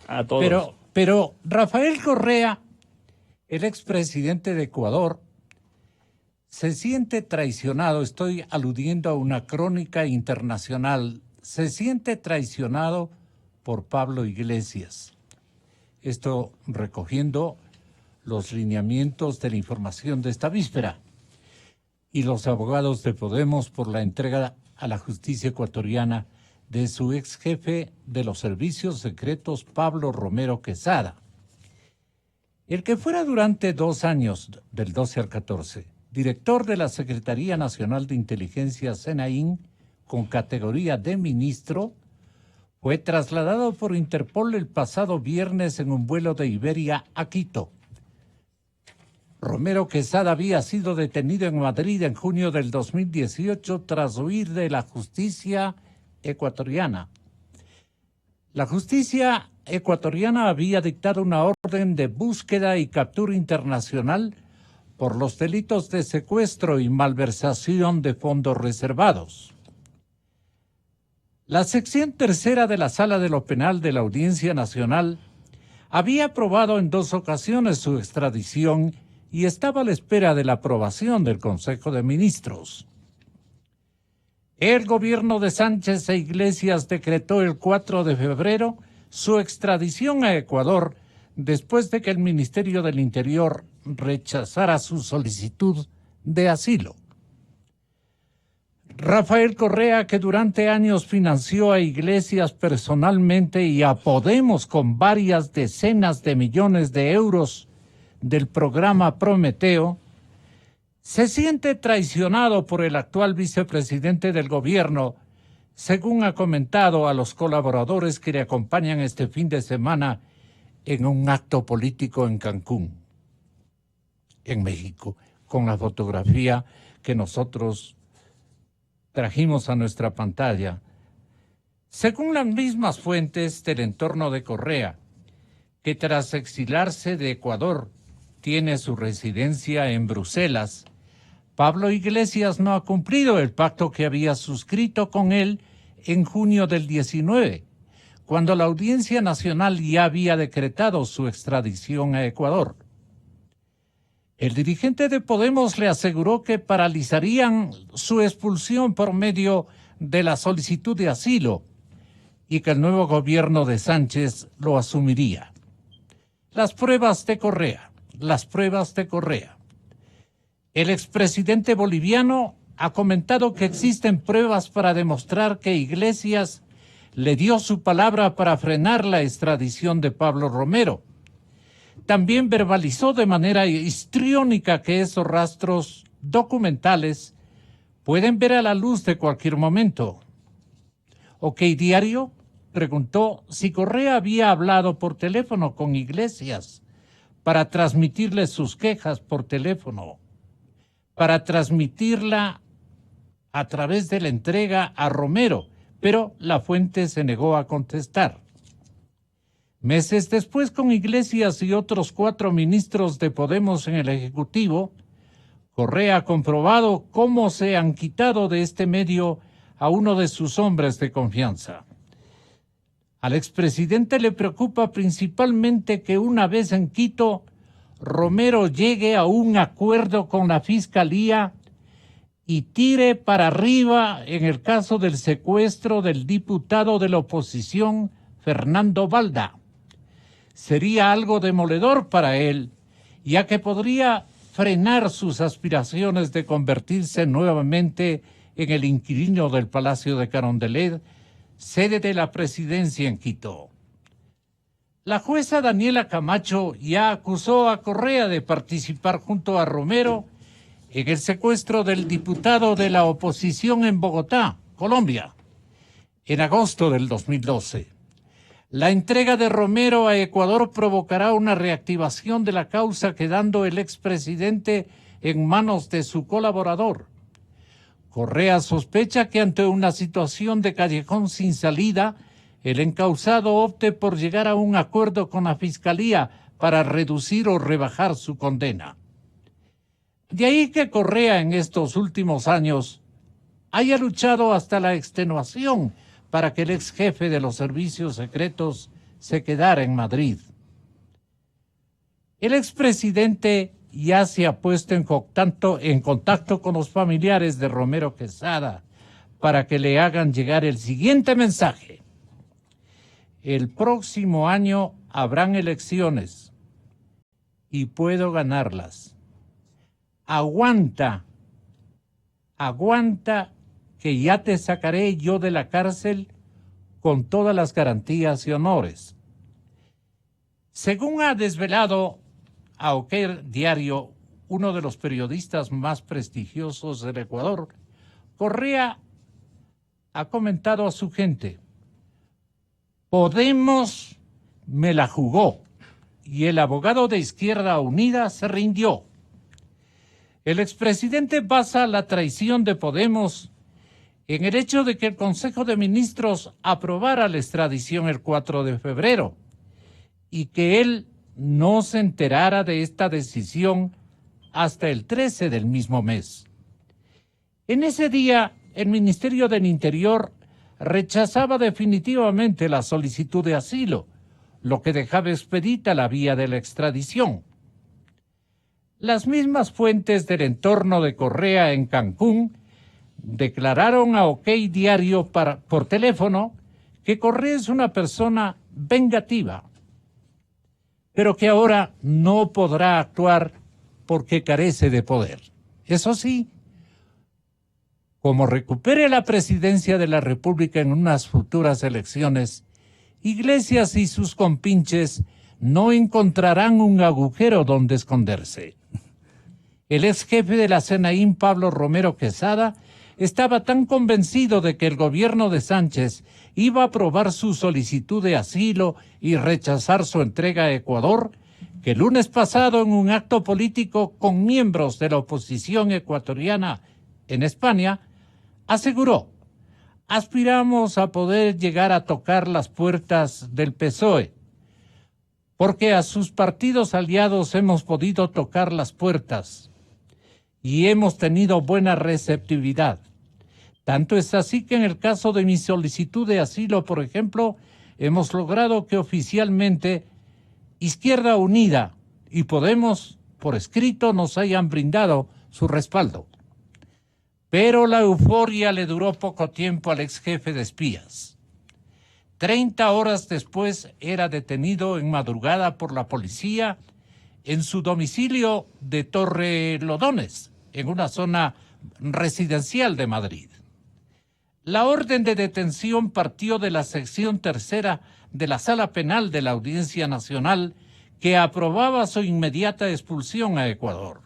A todos. Pero Rafael Correa, el expresidente de Ecuador, se siente traicionado. Estoy aludiendo a una crónica internacional. Se siente traicionado por Pablo Iglesias. Esto recogiendo los lineamientos de la información de esta víspera. Y los abogados de Podemos por la entrega a la justicia ecuatoriana de su ex jefe de los servicios secretos, Pablo Romero Quesada. El que fuera durante 2 años, del 12 al 14, director de la Secretaría Nacional de Inteligencia, SENAIN, con categoría de ministro, fue trasladado por Interpol el pasado viernes en un vuelo de Iberia a Quito. Romero Quesada había sido detenido en Madrid en junio del 2018 tras huir de la justicia ecuatoriana. La justicia ecuatoriana había dictado una orden de búsqueda y captura internacional por los delitos de secuestro y malversación de fondos reservados. La sección tercera de la Sala de lo Penal de la Audiencia Nacional había aprobado en 2 ocasiones su extradición y estaba a la espera de la aprobación del Consejo de Ministros. El gobierno de Sánchez e Iglesias decretó el 4 de febrero su extradición a Ecuador después de que el Ministerio del Interior rechazara su solicitud de asilo. Rafael Correa, que durante años financió a Iglesias personalmente y a Podemos con varias decenas de millones de euros del programa Prometeo, se siente traicionado por el actual vicepresidente del gobierno, según ha comentado a los colaboradores que le acompañan este fin de semana en un acto político en Cancún, en México, con la fotografía que nosotros trajimos a nuestra pantalla. Según las mismas fuentes del entorno de Correa, que tras exilarse de Ecuador tiene su residencia en Bruselas, Pablo Iglesias no ha cumplido el pacto que había suscrito con él en junio del 19, cuando la Audiencia Nacional ya había decretado su extradición a Ecuador. El dirigente de Podemos le aseguró que paralizarían su expulsión por medio de la solicitud de asilo y que el nuevo gobierno de Sánchez lo asumiría. Las pruebas de Correa. El expresidente boliviano ha comentado que existen pruebas para demostrar que Iglesias le dio su palabra para frenar la extradición de Pablo Romero. También verbalizó de manera histriónica que esos rastros documentales pueden ver a la luz de cualquier momento. OK Diario preguntó si Correa había hablado por teléfono con Iglesias para transmitirle sus quejas por teléfono, para transmitirla a través de la entrega a Romero, pero la fuente se negó a contestar. Meses después, con Iglesias y otros 4 ministros de Podemos en el Ejecutivo, Correa ha comprobado cómo se han quitado de este medio a uno de sus hombres de confianza. Al expresidente le preocupa principalmente que una vez en Quito, Romero llegue a un acuerdo con la Fiscalía y tire para arriba en el caso del secuestro del diputado de la oposición, Fernando Balda. Sería algo demoledor para él, ya que podría frenar sus aspiraciones de convertirse nuevamente en el inquilino del Palacio de Carondelet, sede de la presidencia en Quito. La jueza Daniela Camacho ya acusó a Correa de participar junto a Romero en el secuestro del diputado de la oposición en Bogotá, Colombia, en agosto del 2012. La entrega de Romero a Ecuador provocará una reactivación de la causa, quedando el expresidente en manos de su colaborador. Correa sospecha que ante una situación de callejón sin salida, el encausado opte por llegar a un acuerdo con la Fiscalía para reducir o rebajar su condena. De ahí que Correa en estos últimos años haya luchado hasta la extenuación para que el ex jefe de los servicios secretos se quedara en Madrid. El expresidente ya se ha puesto en contacto con los familiares de Romero Quesada para que le hagan llegar el siguiente mensaje. El próximo año habrán elecciones y puedo ganarlas. Aguanta que ya te sacaré yo de la cárcel con todas las garantías y honores. Según ha desvelado a OK Diario, uno de los periodistas más prestigiosos del Ecuador, Correa ha comentado a su gente: Podemos me la jugó y el abogado de Izquierda Unida se rindió. El expresidente basa la traición de Podemos en el hecho de que el Consejo de Ministros aprobara la extradición el 4 de febrero y que él no se enterara de esta decisión hasta el 13 del mismo mes. En ese día, el Ministerio del Interior rechazaba definitivamente la solicitud de asilo, lo que dejaba expedita la vía de la extradición. Las mismas fuentes del entorno de Correa en Cancún declararon a OK Diario por teléfono que Correa es una persona vengativa, pero que ahora no podrá actuar porque carece de poder. Eso sí, como recupere la presidencia de la República en unas futuras elecciones, Iglesias y sus compinches no encontrarán un agujero donde esconderse. El ex jefe de la CNI, Pablo Romero Quesada, estaba tan convencido de que el gobierno de Sánchez iba a aprobar su solicitud de asilo y rechazar su entrega a Ecuador, que el lunes pasado, en un acto político con miembros de la oposición ecuatoriana en España, aseguró: aspiramos a poder llegar a tocar las puertas del PSOE, porque a sus partidos aliados hemos podido tocar las puertas y hemos tenido buena receptividad. Tanto es así que en el caso de mi solicitud de asilo, por ejemplo, hemos logrado que oficialmente Izquierda Unida y Podemos, por escrito, nos hayan brindado su respaldo. Pero la euforia le duró poco tiempo al ex jefe de espías. 30 horas después era detenido en madrugada por la policía en su domicilio de Torrelodones, en una zona residencial de Madrid. La orden de detención partió de la sección tercera de la Sala Penal de la Audiencia Nacional, que aprobaba su inmediata expulsión a Ecuador.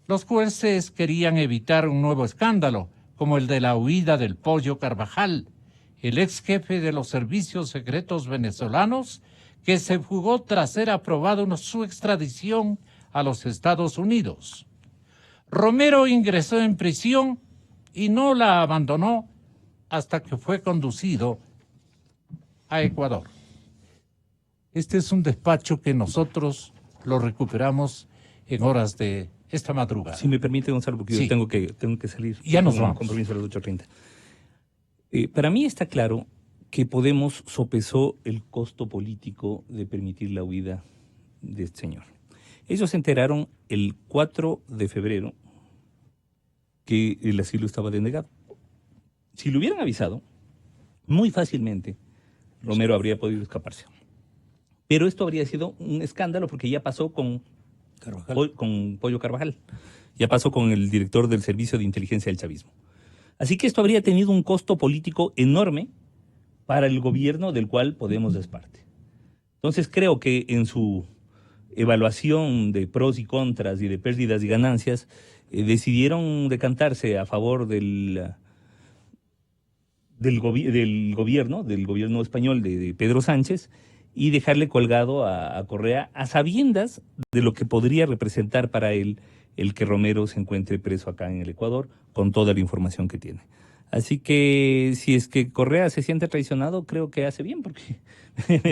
Los jueces querían evitar un nuevo escándalo, como el de la huida del Pollo Carvajal, el ex jefe de los servicios secretos venezolanos, que se fugó tras ser aprobado su extradición a los Estados Unidos. Romero ingresó en prisión y no la abandonó hasta que fue conducido a Ecuador. Este es un despacho que nosotros lo recuperamos en horas de esta madrugada. Si me permite, Gonzalo, porque Sí. yo tengo que salir. Ya nos con un vamos. compromiso a las 8:30. Para mí está claro que Podemos sopesó el costo político de permitir la huida de este señor. Ellos se enteraron el 4 de febrero que el asilo estaba denegado. Si lo hubieran avisado, muy fácilmente Romero habría podido escaparse. Pero esto habría sido un escándalo porque ya pasó con Pollo Carvajal, ya pasó con el director del Servicio de Inteligencia del Chavismo. Así que esto habría tenido un costo político enorme para el gobierno del cual Podemos es parte. Entonces creo que en su evaluación de pros y contras y de pérdidas y ganancias, decidieron decantarse a favor del gobierno español de Pedro Sánchez y dejarle colgado a Correa a sabiendas de lo que podría representar para él el que Romero se encuentre preso acá en el Ecuador con toda la información que tiene. Así que si es que Correa se siente traicionado, creo que hace bien, porque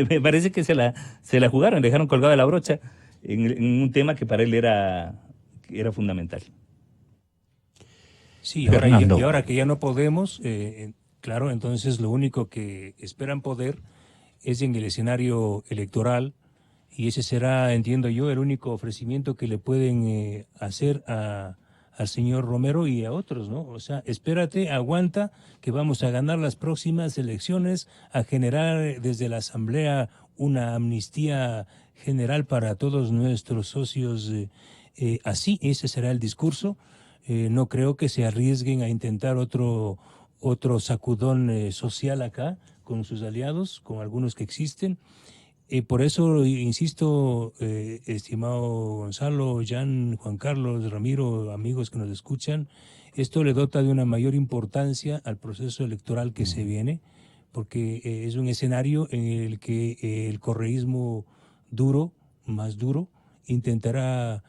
me parece que se la jugaron, le dejaron colgada la brocha en un tema que para él era fundamental. Sí, Fernando. y ahora que ya no podemos, claro, entonces lo único que esperan poder es en el escenario electoral, y ese será, entiendo yo, el único ofrecimiento que le pueden hacer al señor Romero y a otros, ¿no? O sea, espérate, aguanta, que vamos a ganar las próximas elecciones, a generar desde la Asamblea una amnistía general para todos nuestros socios. Así, ese será el discurso. No creo que se arriesguen a intentar otro sacudón social acá con sus aliados, con algunos que existen. Por eso, insisto, estimado Gonzalo, Jan, Juan Carlos, Ramiro, amigos que nos escuchan, esto le dota de una mayor importancia al proceso electoral que se viene, porque es un escenario en el que el correísmo más duro, intentará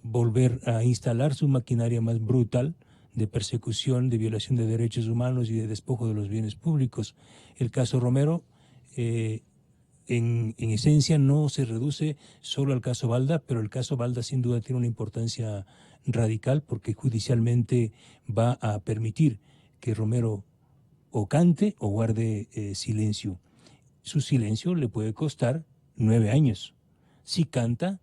volver a instalar su maquinaria más brutal de persecución, de violación de derechos humanos y de despojo de los bienes públicos. El caso Romero, en esencia, no se reduce solo al caso Balda, pero el caso Balda sin duda tiene una importancia radical porque judicialmente va a permitir que Romero o cante o guarde silencio. Su silencio le puede costar 9 años. Si canta,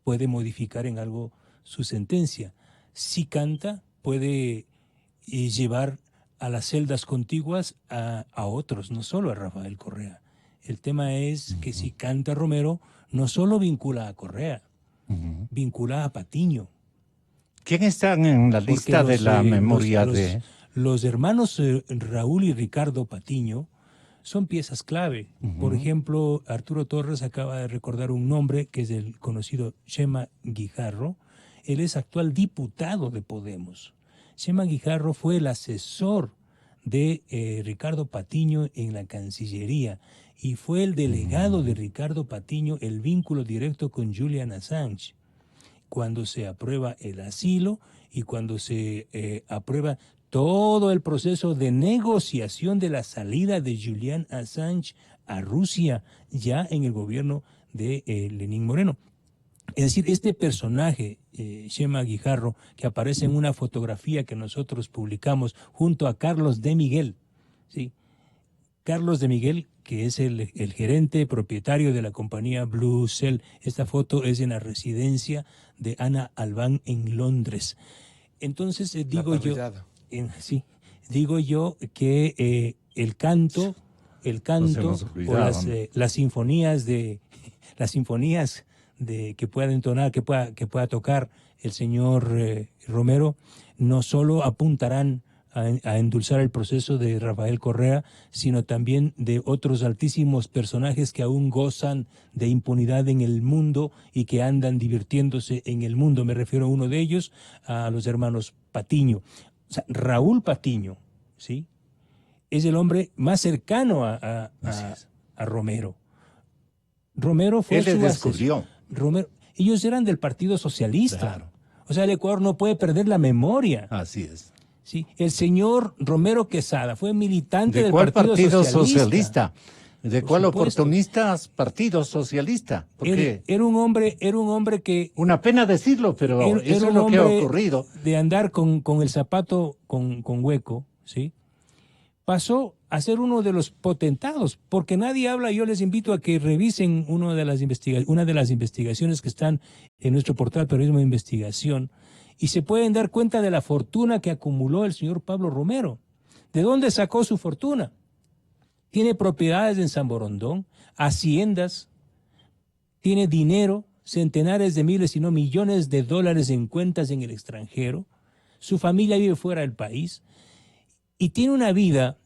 puede modificar en algo su sentencia. Si canta, puede llevar a las celdas contiguas a otros, no solo a Rafael Correa. El tema es que si canta Romero, no solo vincula a Correa, vincula a Patiño. ¿Quién están en la lista de la memoria de...? Los hermanos Raúl y Ricardo Patiño son piezas clave. Por ejemplo, Arturo Torres acaba de recordar un nombre que es el conocido Chema Guijarro. Él es actual diputado de Podemos. Chema Guijarro fue el asesor de Ricardo Patiño en la Cancillería y fue el delegado de Ricardo Patiño, el vínculo directo con Julian Assange. Cuando se aprueba el asilo y cuando se aprueba todo el proceso de negociación de la salida de Julian Assange a Rusia, ya en el gobierno de Lenín Moreno. Es decir, este personaje, Chema Guijarro, que aparece en una fotografía que nosotros publicamos junto a Carlos de Miguel, ¿sí? Carlos de Miguel, que es el gerente propietario de la compañía Blue Cell. Esta foto es en la residencia de Ana Albán en Londres. Entonces, digo yo que el canto o las sinfonías que pueda entonar, que pueda tocar el señor Romero, no solo apuntarán a endulzar el proceso de Rafael Correa, sino también de otros altísimos personajes que aún gozan de impunidad en el mundo y que andan divirtiéndose en el mundo. Me refiero a uno de ellos, a los hermanos Patiño. O sea, Raúl Patiño, ¿sí?, es el hombre más cercano a Romero. Romero fue Él les su descubrió. Romero, ellos eran del Partido Socialista. Claro. O sea, el Ecuador no puede perder la memoria. Así es. ¿sí? El señor Romero Quesada fue militante ¿De del cuál partido Socialista? socialista? ¿De Por cuál supuesto. oportunista partido socialista? Porque Era un hombre que una pena decirlo, pero era eso es un lo que ha hombre ocurrido. de andar con el zapato con hueco, ¿sí? Pasó a ser uno de los potentados, porque nadie habla. Yo les invito a que revisen una de las investigaciones que están en nuestro portal Periodismo de Investigación, y se pueden dar cuenta de la fortuna que acumuló el señor Pablo Romero. ¿De dónde sacó su fortuna? Tiene propiedades en San Borondón, haciendas, tiene dinero, centenares de miles, si no millones de dólares en cuentas en el extranjero. Su familia vive fuera del país y tiene una vida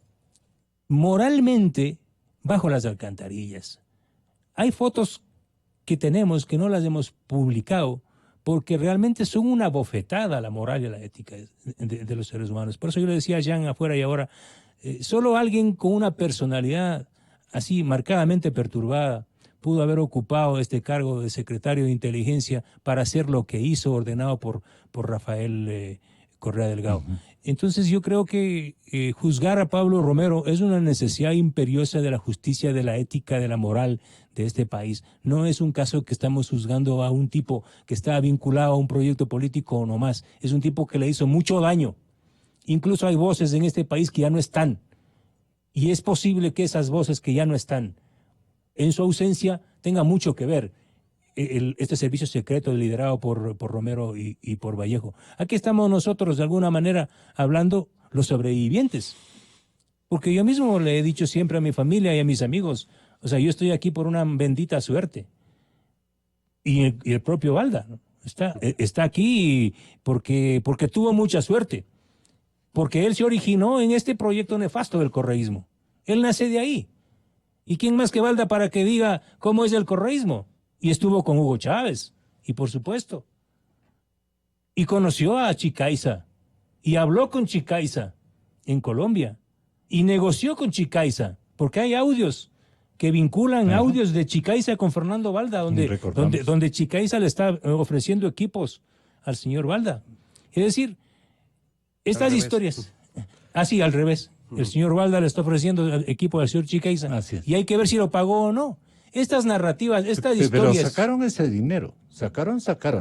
moralmente bajo las alcantarillas. Hay fotos que tenemos que no las hemos publicado porque realmente son una bofetada a la moral y a la ética de los seres humanos. Por eso yo le decía a Jean afuera y ahora, solo alguien con una personalidad así marcadamente perturbada pudo haber ocupado este cargo de secretario de inteligencia para hacer lo que hizo, ordenado por Rafael Correa Delgado. Uh-huh. Entonces yo creo que juzgar a Pablo Romero es una necesidad imperiosa de la justicia, de la ética, de la moral de este país. No es un caso que estamos juzgando a un tipo que está vinculado a un proyecto político o no más. Es un tipo que le hizo mucho daño. Incluso hay voces en este país que ya no están. Y es posible que esas voces que ya no están, en su ausencia, tengan mucho que ver este servicio secreto liderado por Romero y por Vallejo. Aquí estamos nosotros, de alguna manera, hablando los sobrevivientes. Porque yo mismo le he dicho siempre a mi familia y a mis amigos, o sea, yo estoy aquí por una bendita suerte. Y el propio Balda, ¿no? está aquí porque tuvo mucha suerte. Porque él se originó en este proyecto nefasto del correísmo. Él nace de ahí. ¿Y quién más que Balda para que diga cómo es el correísmo? Y estuvo con Hugo Chávez, y por supuesto. Y conoció a Chicaiza, y habló con Chicaiza en Colombia, y negoció con Chicaiza, porque hay audios que vinculan audios de Chicaiza con Fernando Balda, donde Chicaiza le está ofreciendo equipos al señor Balda. Es decir, estas historias... Así, al revés. El señor Balda le está ofreciendo el equipo al señor Chicaiza. Y hay que ver si lo pagó o no. Estas narrativas, estas historias... Pero sacaron ese dinero. Sacaron.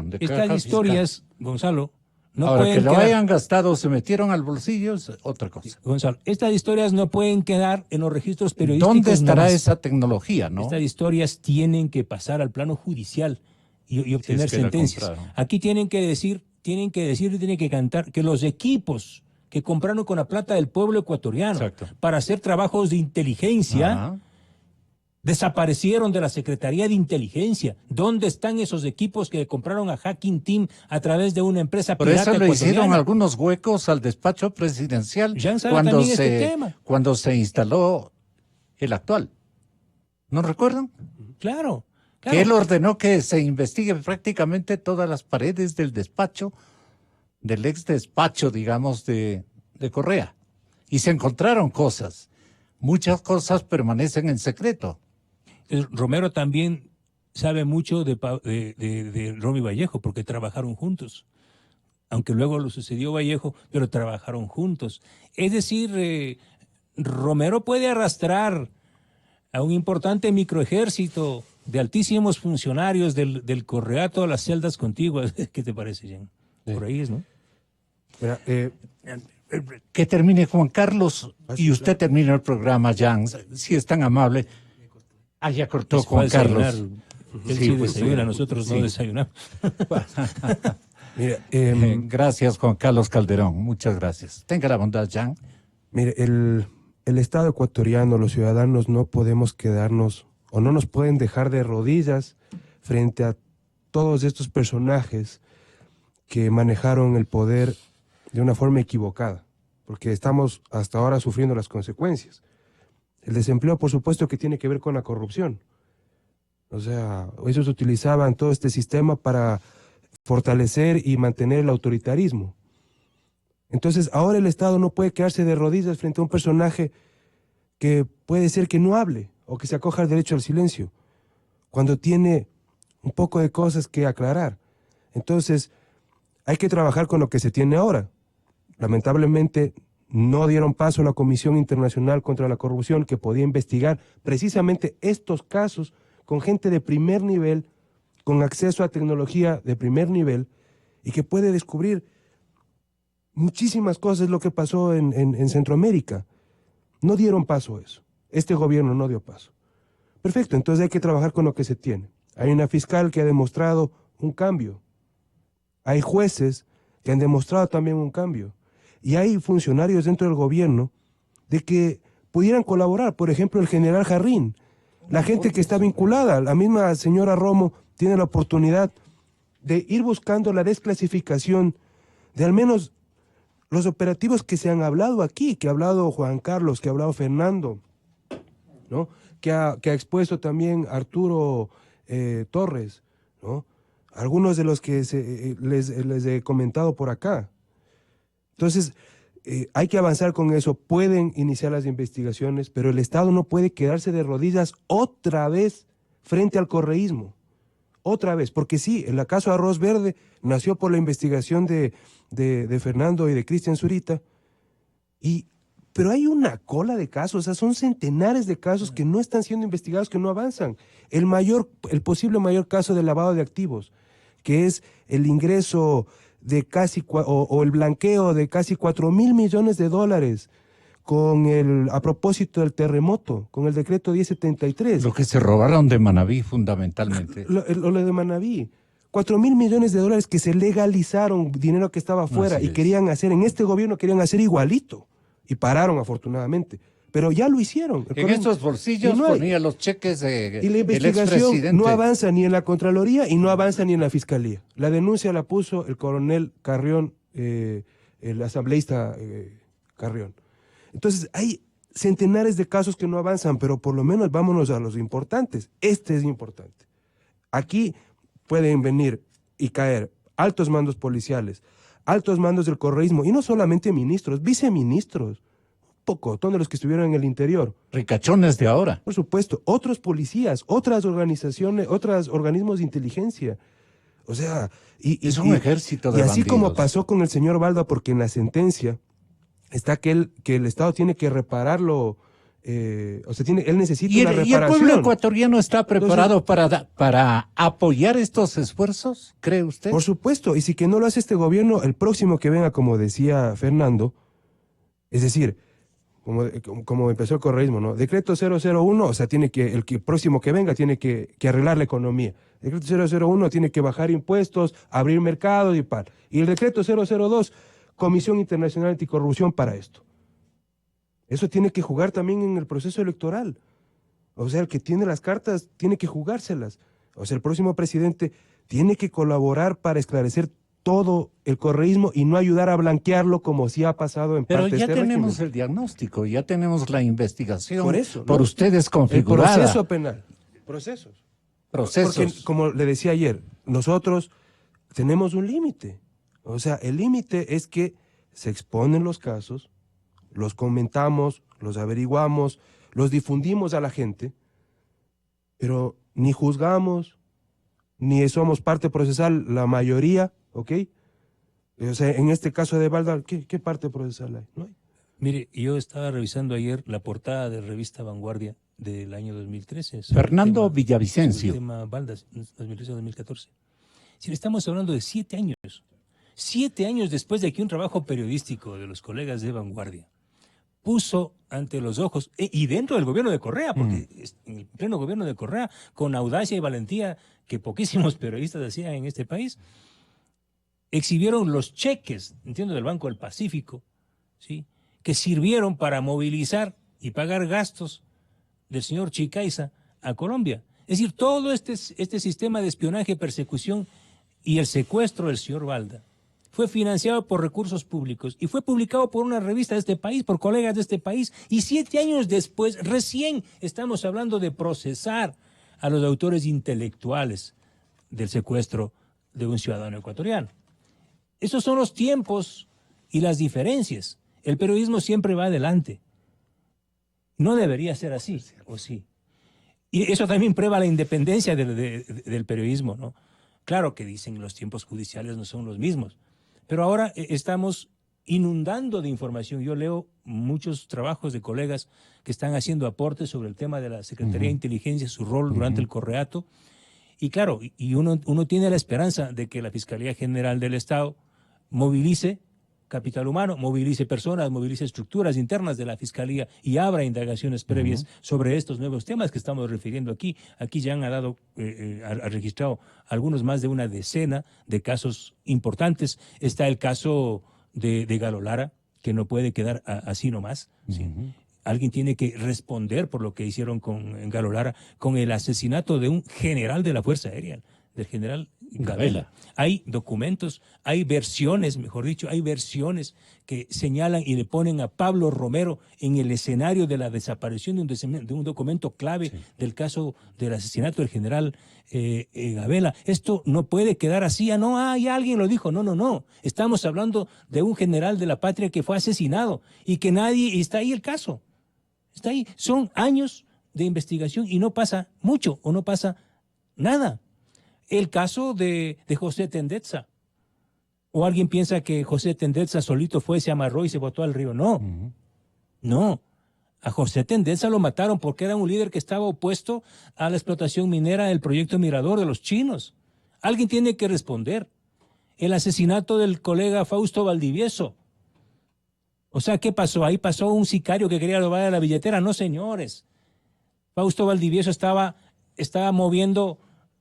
De estas historias, fiscal. Gonzalo, no ahora pueden que lo quedar... hayan gastado, se metieron al bolsillo, es otra cosa. Gonzalo, estas historias no pueden quedar en los registros periodísticos. ¿Dónde estará nomás. esa tecnología, no? Estas historias tienen que pasar al plano judicial y obtener sentencias. Aquí tienen que decir y tienen que cantar que los equipos que compraron con la plata del pueblo ecuatoriano para hacer trabajos de inteligencia desaparecieron de la Secretaría de Inteligencia. ¿Dónde están esos equipos que compraron a Hacking Team a través de una empresa pirata ecuatoriana? Por eso le hicieron algunos huecos al despacho presidencial cuando se instaló el actual. ¿No recuerdan? Claro. Que él ordenó que se investigue prácticamente todas las paredes del despacho, del ex despacho, digamos, de Correa. Y se encontraron cosas. Muchas cosas permanecen en secreto. Romero también sabe mucho de Romy Vallejo, porque trabajaron juntos. Aunque luego lo sucedió Vallejo, pero trabajaron juntos. Es decir, Romero puede arrastrar a un importante microejército de altísimos funcionarios del Correato a las celdas contiguas. ¿Qué te parece, Jean? Por ahí es, ¿no? Mira, que termine Juan Carlos y usted termine el programa, Jean, si es tan amable. Ya cortó Juan Carlos. Él sí desayuna, nosotros no desayunamos. Mira, gracias, Juan Carlos Calderón. Muchas gracias. Tenga la bondad, Jean. Mire, el Estado ecuatoriano, los ciudadanos, no podemos quedarnos o no nos pueden dejar de rodillas frente a todos estos personajes que manejaron el poder de una forma equivocada, porque estamos hasta ahora sufriendo las consecuencias. El desempleo, por supuesto, que tiene que ver con la corrupción. O sea, ellos utilizaban todo este sistema para fortalecer y mantener el autoritarismo. Entonces, ahora el Estado no puede quedarse de rodillas frente a un personaje que puede ser que no hable o que se acoja al derecho al silencio, cuando tiene un poco de cosas que aclarar. Entonces, hay que trabajar con lo que se tiene ahora. lamentablemente no dieron paso a la Comisión Internacional contra la Corrupción, que podía investigar precisamente estos casos con gente de primer nivel, con acceso a tecnología de primer nivel, y que puede descubrir muchísimas cosas, lo que pasó en Centroamérica. No dieron paso a eso. Este gobierno no dio paso. Perfecto, entonces hay que trabajar con lo que se tiene. Hay una fiscal que ha demostrado un cambio. Hay jueces que han demostrado también un cambio. Y hay funcionarios dentro del gobierno de que pudieran colaborar. Por ejemplo, el general Jarrín. La gente que está vinculada, la misma señora Romo, tiene la oportunidad de ir buscando la desclasificación de al menos los operativos que se han hablado aquí, que ha hablado Juan Carlos, que ha hablado Fernando, ¿no? Que ha expuesto también Arturo Torres, ¿no? Algunos de los que les he comentado por acá. Entonces, hay que avanzar con eso. Pueden iniciar las investigaciones, pero el Estado no puede quedarse de rodillas otra vez frente al correísmo. Otra vez, porque sí, el caso Arroz Verde nació por la investigación de Fernando y de Cristian Zurita, pero hay una cola de casos, o sea, son centenares de casos que no están siendo investigados, que no avanzan. El posible mayor caso de lavado de activos, que es el ingreso de casi, o el blanqueo de casi $4,000 millones a propósito del terremoto, con el decreto 1073. Lo que se robaron de Manabí, fundamentalmente. Lo de Manabí. $4,000 millones que se legalizaron, dinero que estaba afuera, y querían hacer, en este gobierno querían hacer igualito. Y pararon, afortunadamente. Pero ya lo hicieron. En estos bolsillos ponía los cheques de y la investigación no avanza ni en la Contraloría y no avanza ni en la Fiscalía. La denuncia la puso el coronel Carrión, el asambleísta Carrión. Entonces, hay centenares de casos que no avanzan, pero por lo menos vámonos a los importantes. Este es importante. Aquí pueden venir y caer altos mandos policiales, altos mandos del correísmo, y no solamente ministros, viceministros, un pocotón de los que estuvieron en el interior. Ricachones de ahora. Por supuesto, otros policías, otras organizaciones, otros organismos de inteligencia. O sea, es un ejército de bandidos. Y así como pasó con el señor Balda, porque en la sentencia está que el Estado tiene que repararlo, él necesita una reparación. ¿Y el pueblo ecuatoriano está preparado para apoyar estos esfuerzos, cree usted? Por supuesto, y si que no lo hace este gobierno, el próximo que venga, como decía Fernando, es decir, como empezó el correísmo, ¿no? Decreto 001, o sea, el próximo que venga tiene que arreglar la economía. Decreto 001 tiene que bajar impuestos, abrir mercados y par. Y el decreto 002, Comisión Internacional Anticorrupción para esto. Eso tiene que jugar también en el proceso electoral. O sea, el que tiene las cartas tiene que jugárselas. O sea, el próximo presidente tiene que colaborar para esclarecer todo el correísmo y no ayudar a blanquearlo como sí ha pasado en parte de este régimen. Pero ya tenemos el diagnóstico, ya tenemos la investigación por ustedes configurada. El proceso penal. Procesos. Porque, como le decía ayer, nosotros tenemos un límite. O sea, el límite es que se exponen los casos, los comentamos, los averiguamos, los difundimos a la gente, pero ni juzgamos, ni somos parte procesal la mayoría, ¿ok? O sea, en este caso de Balda, ¿qué parte procesal hay? ¿No hay? Mire, yo estaba revisando ayer la portada de revista Vanguardia del año 2013. Fernando Villavicencio. El tema Balda, 2013-2014. Si estamos hablando de 7 años. 7 años después de que un trabajo periodístico de los colegas de Vanguardia puso ante los ojos, y dentro del gobierno de Correa, porque en el pleno gobierno de Correa, con audacia y valentía que poquísimos periodistas hacían en este país, exhibieron los cheques, entiendo, del Banco del Pacífico, ¿sí?, que sirvieron para movilizar y pagar gastos del señor Chicaiza a Colombia. Es decir, todo este sistema de espionaje, persecución y el secuestro del señor Balda fue financiado por recursos públicos y fue publicado por una revista de este país, por colegas de este país, y 7 años después, recién estamos hablando de procesar a los autores intelectuales del secuestro de un ciudadano ecuatoriano. Esos son los tiempos y las diferencias. El periodismo siempre va adelante. No debería ser así, ¿o sí? Y eso también prueba la independencia del periodismo, ¿no? Claro que dicen que los tiempos judiciales no son los mismos, pero ahora estamos inundando de información. Yo leo muchos trabajos de colegas que están haciendo aportes sobre el tema de la Secretaría de Inteligencia, su rol durante el Correato. Y claro, uno tiene la esperanza de que la Fiscalía General del Estado movilice capital humano, movilice personas, movilice estructuras internas de la Fiscalía y abra indagaciones previas sobre estos nuevos temas que estamos refiriendo aquí. Aquí ya han ha registrado algunos más de una decena de casos importantes. Está el caso de Galo Lara, que no puede quedar así nomás. ¿Sí? Alguien tiene que responder por lo que hicieron con Galo Lara, con el asesinato de un general de la Fuerza Aérea, del general Gabela. Hay documentos, hay versiones, mejor dicho, hay versiones que señalan y le ponen a Pablo Romero en el escenario de la desaparición de un documento clave del caso del asesinato del general Gabela. Esto no puede quedar así. Ya alguien lo dijo. No. Estamos hablando de un general de la patria que fue asesinado y que y está ahí el caso. Está ahí. Son años de investigación y no pasa mucho o no pasa nada. El caso de José Tendetza. ¿O alguien piensa que José Tendetza solito se amarró y se botó al río? No. No. A José Tendetza lo mataron porque era un líder que estaba opuesto a la explotación minera del proyecto Mirador de los chinos. Alguien tiene que responder. El asesinato del colega Fausto Valdivieso. O sea, ¿qué pasó? Ahí pasó un sicario que quería robar la billetera. No, señores. Fausto Valdivieso estaba moviendo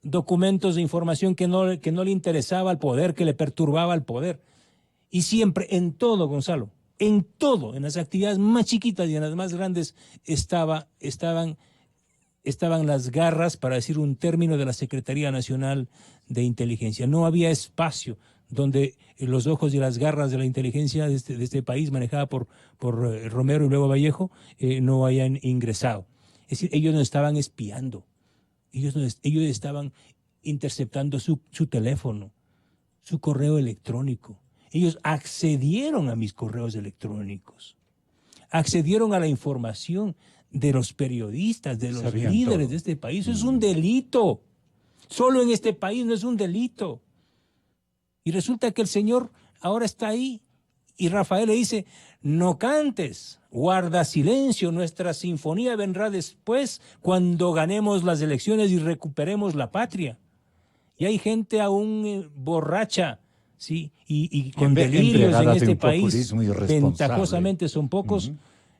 documentos de información que no le interesaba al poder, que le perturbaba al poder. Y siempre, en todo, Gonzalo, en todo, en las actividades más chiquitas y en las más grandes, estaban las garras, para decir un término, de la Secretaría Nacional de Inteligencia. No había espacio donde los ojos y las garras de la inteligencia de este país, manejada por Romero y luego Vallejo, no hayan ingresado. Es decir, ellos no estaban espiando. Ellos estaban interceptando su teléfono, su correo electrónico. Ellos accedieron a mis correos electrónicos, accedieron a la información de los periodistas, de los líderes de este país. Eso es un delito. Solo en este país no es un delito. Y resulta que el señor ahora está ahí y Rafael le dice: no cantes, guarda silencio, nuestra sinfonía vendrá después, cuando ganemos las elecciones y recuperemos la patria. Y hay gente aún borracha, ¿sí? Y con delirios en este país, ventajosamente son pocos.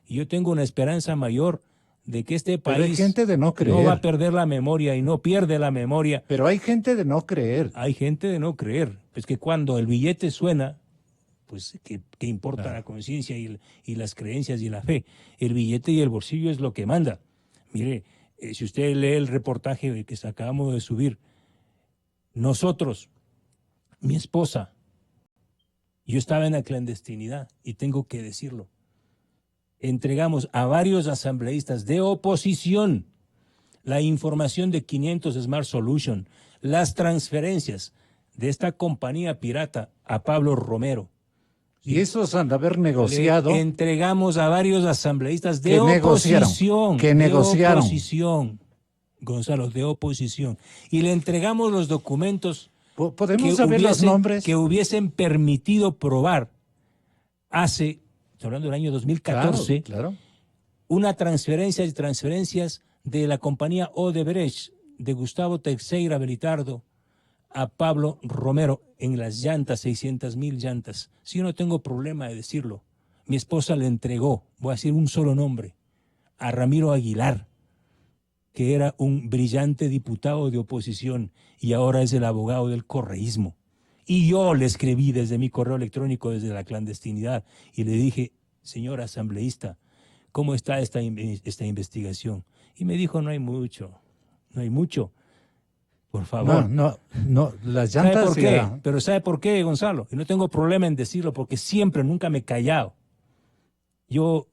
Y yo tengo una esperanza mayor de que este país hay gente de no creer. No va a perder la memoria y no pierde la memoria. Pero hay gente de no creer. Hay gente de no creer. Es que cuando el billete suena, pues ¿qué importa la conciencia y las creencias y la fe? El billete y el bolsillo es lo que manda. Mire, si usted lee el reportaje que acabamos de subir, nosotros, mi esposa, yo estaba en la clandestinidad y tengo que decirlo, entregamos a varios asambleístas de oposición la información de 500 Smart Solution, las transferencias de esta compañía pirata a Pablo Romero. Y esos han de haber negociado. Le entregamos a varios asambleístas de oposición. Que negociaron. De oposición, Gonzalo, de oposición. Y le entregamos los documentos ¿Podemos saber los nombres? Que hubiesen permitido probar hace, hablando del año 2014, claro. Una transferencias de la compañía Odebrecht, de Gustavo Teixeira Belitardo, a Pablo Romero en las llantas, 600,000 llantas. Si yo no tengo problema de decirlo, mi esposa le entregó, voy a decir un solo nombre, a Ramiro Aguilar, que era un brillante diputado de oposición y ahora es el abogado del correísmo. Y yo le escribí desde mi correo electrónico, desde la clandestinidad, y le dije: señor asambleísta, ¿cómo está esta investigación? Y me dijo: no hay mucho. Por favor. No, las llantas. ¿Sabe por qué? Pero ¿sabe por qué, Gonzalo? Y no tengo problema en decirlo porque nunca me he callado. Yo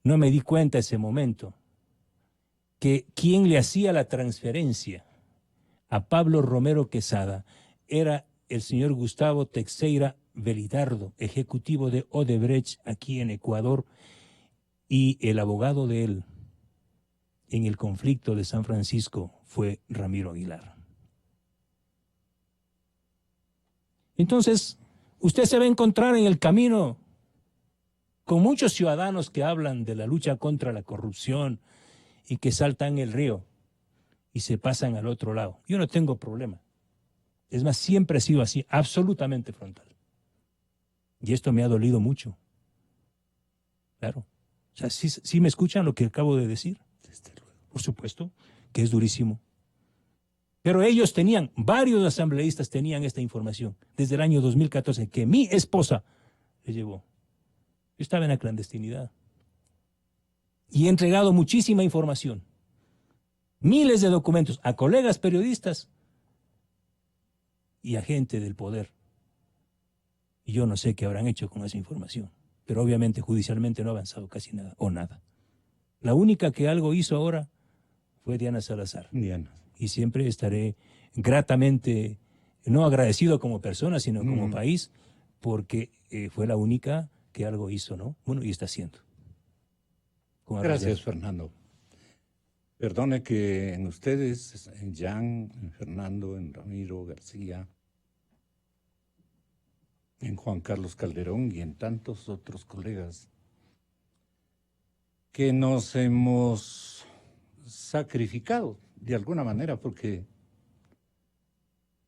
no me di cuenta ese momento que quien le hacía la transferencia a Pablo Romero Quesada era el señor Gustavo Teixeira Belitardo, ejecutivo de Odebrecht aquí en Ecuador, y el abogado de él en el conflicto de San Francisco fue Ramiro Aguilar. Entonces, Usted se va a encontrar en el camino con muchos ciudadanos que hablan de la lucha contra la corrupción y que saltan el río y se pasan al otro lado. Yo no tengo problema. Es más, siempre he sido así, absolutamente frontal. Y esto me ha dolido mucho. Claro. O sea, ¿sí me escuchan lo que acabo de decir? Por supuesto, que es durísimo. Pero ellos tenían, varios asambleístas tenían esta información desde el año 2014 que mi esposa le llevó. Yo estaba en la clandestinidad y he entregado muchísima información, miles de documentos a colegas periodistas y a gente del poder. Y yo no sé qué habrán hecho con esa información, pero obviamente judicialmente no ha avanzado casi nada o nada. La única que algo hizo ahora fue Diana Salazar. Diana. Y siempre estaré gratamente, no agradecido como persona, sino como país, porque fue la única que algo hizo, ¿no? Bueno, y está haciendo. Gracias, Fernando. Perdone que en ustedes, en Jan, en Fernando, en Ramiro García, en Juan Carlos Calderón y en tantos otros colegas que nos hemos sacrificado de alguna manera, porque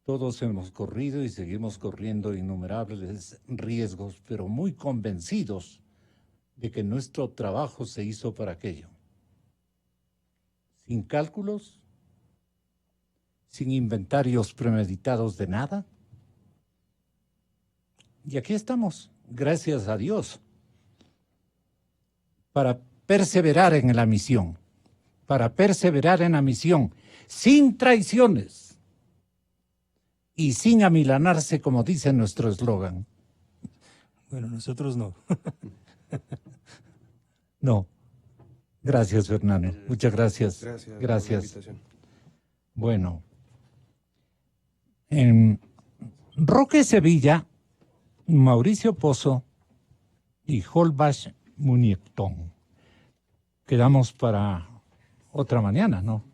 todos hemos corrido y seguimos corriendo innumerables riesgos, pero muy convencidos de que nuestro trabajo se hizo para aquello. Sin cálculos, sin inventarios premeditados de nada. Y aquí estamos, gracias a Dios, para perseverar en la misión. Para perseverar en la misión, sin traiciones y sin amilanarse, como dice nuestro eslogan. Bueno, nosotros no. No. Gracias, Fernando. Muchas gracias. Gracias. Bueno. En Roque Sevilla, Mauricio Pozo y Holbach Muñetón. Quedamos para otra mañana, ¿no?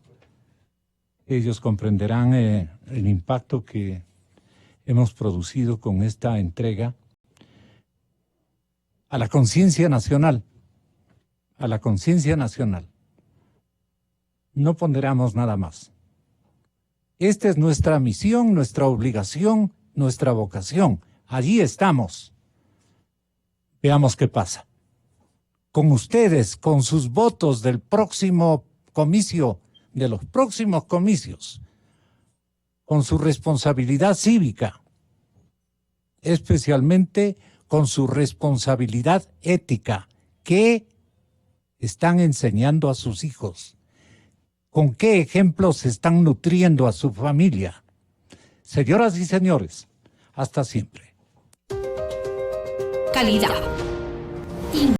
Ellos comprenderán el impacto que hemos producido con esta entrega a la conciencia nacional. A la conciencia nacional. No ponderamos nada más. Esta es nuestra misión, nuestra obligación, nuestra vocación. Allí estamos. Veamos qué pasa. Con ustedes, con sus votos del próximo comicio, de los próximos comicios, con su responsabilidad cívica, especialmente con su responsabilidad ética. ¿Qué están enseñando a sus hijos? ¿Con qué ejemplos están nutriendo a su familia? Señoras y señores, hasta siempre. Calidad.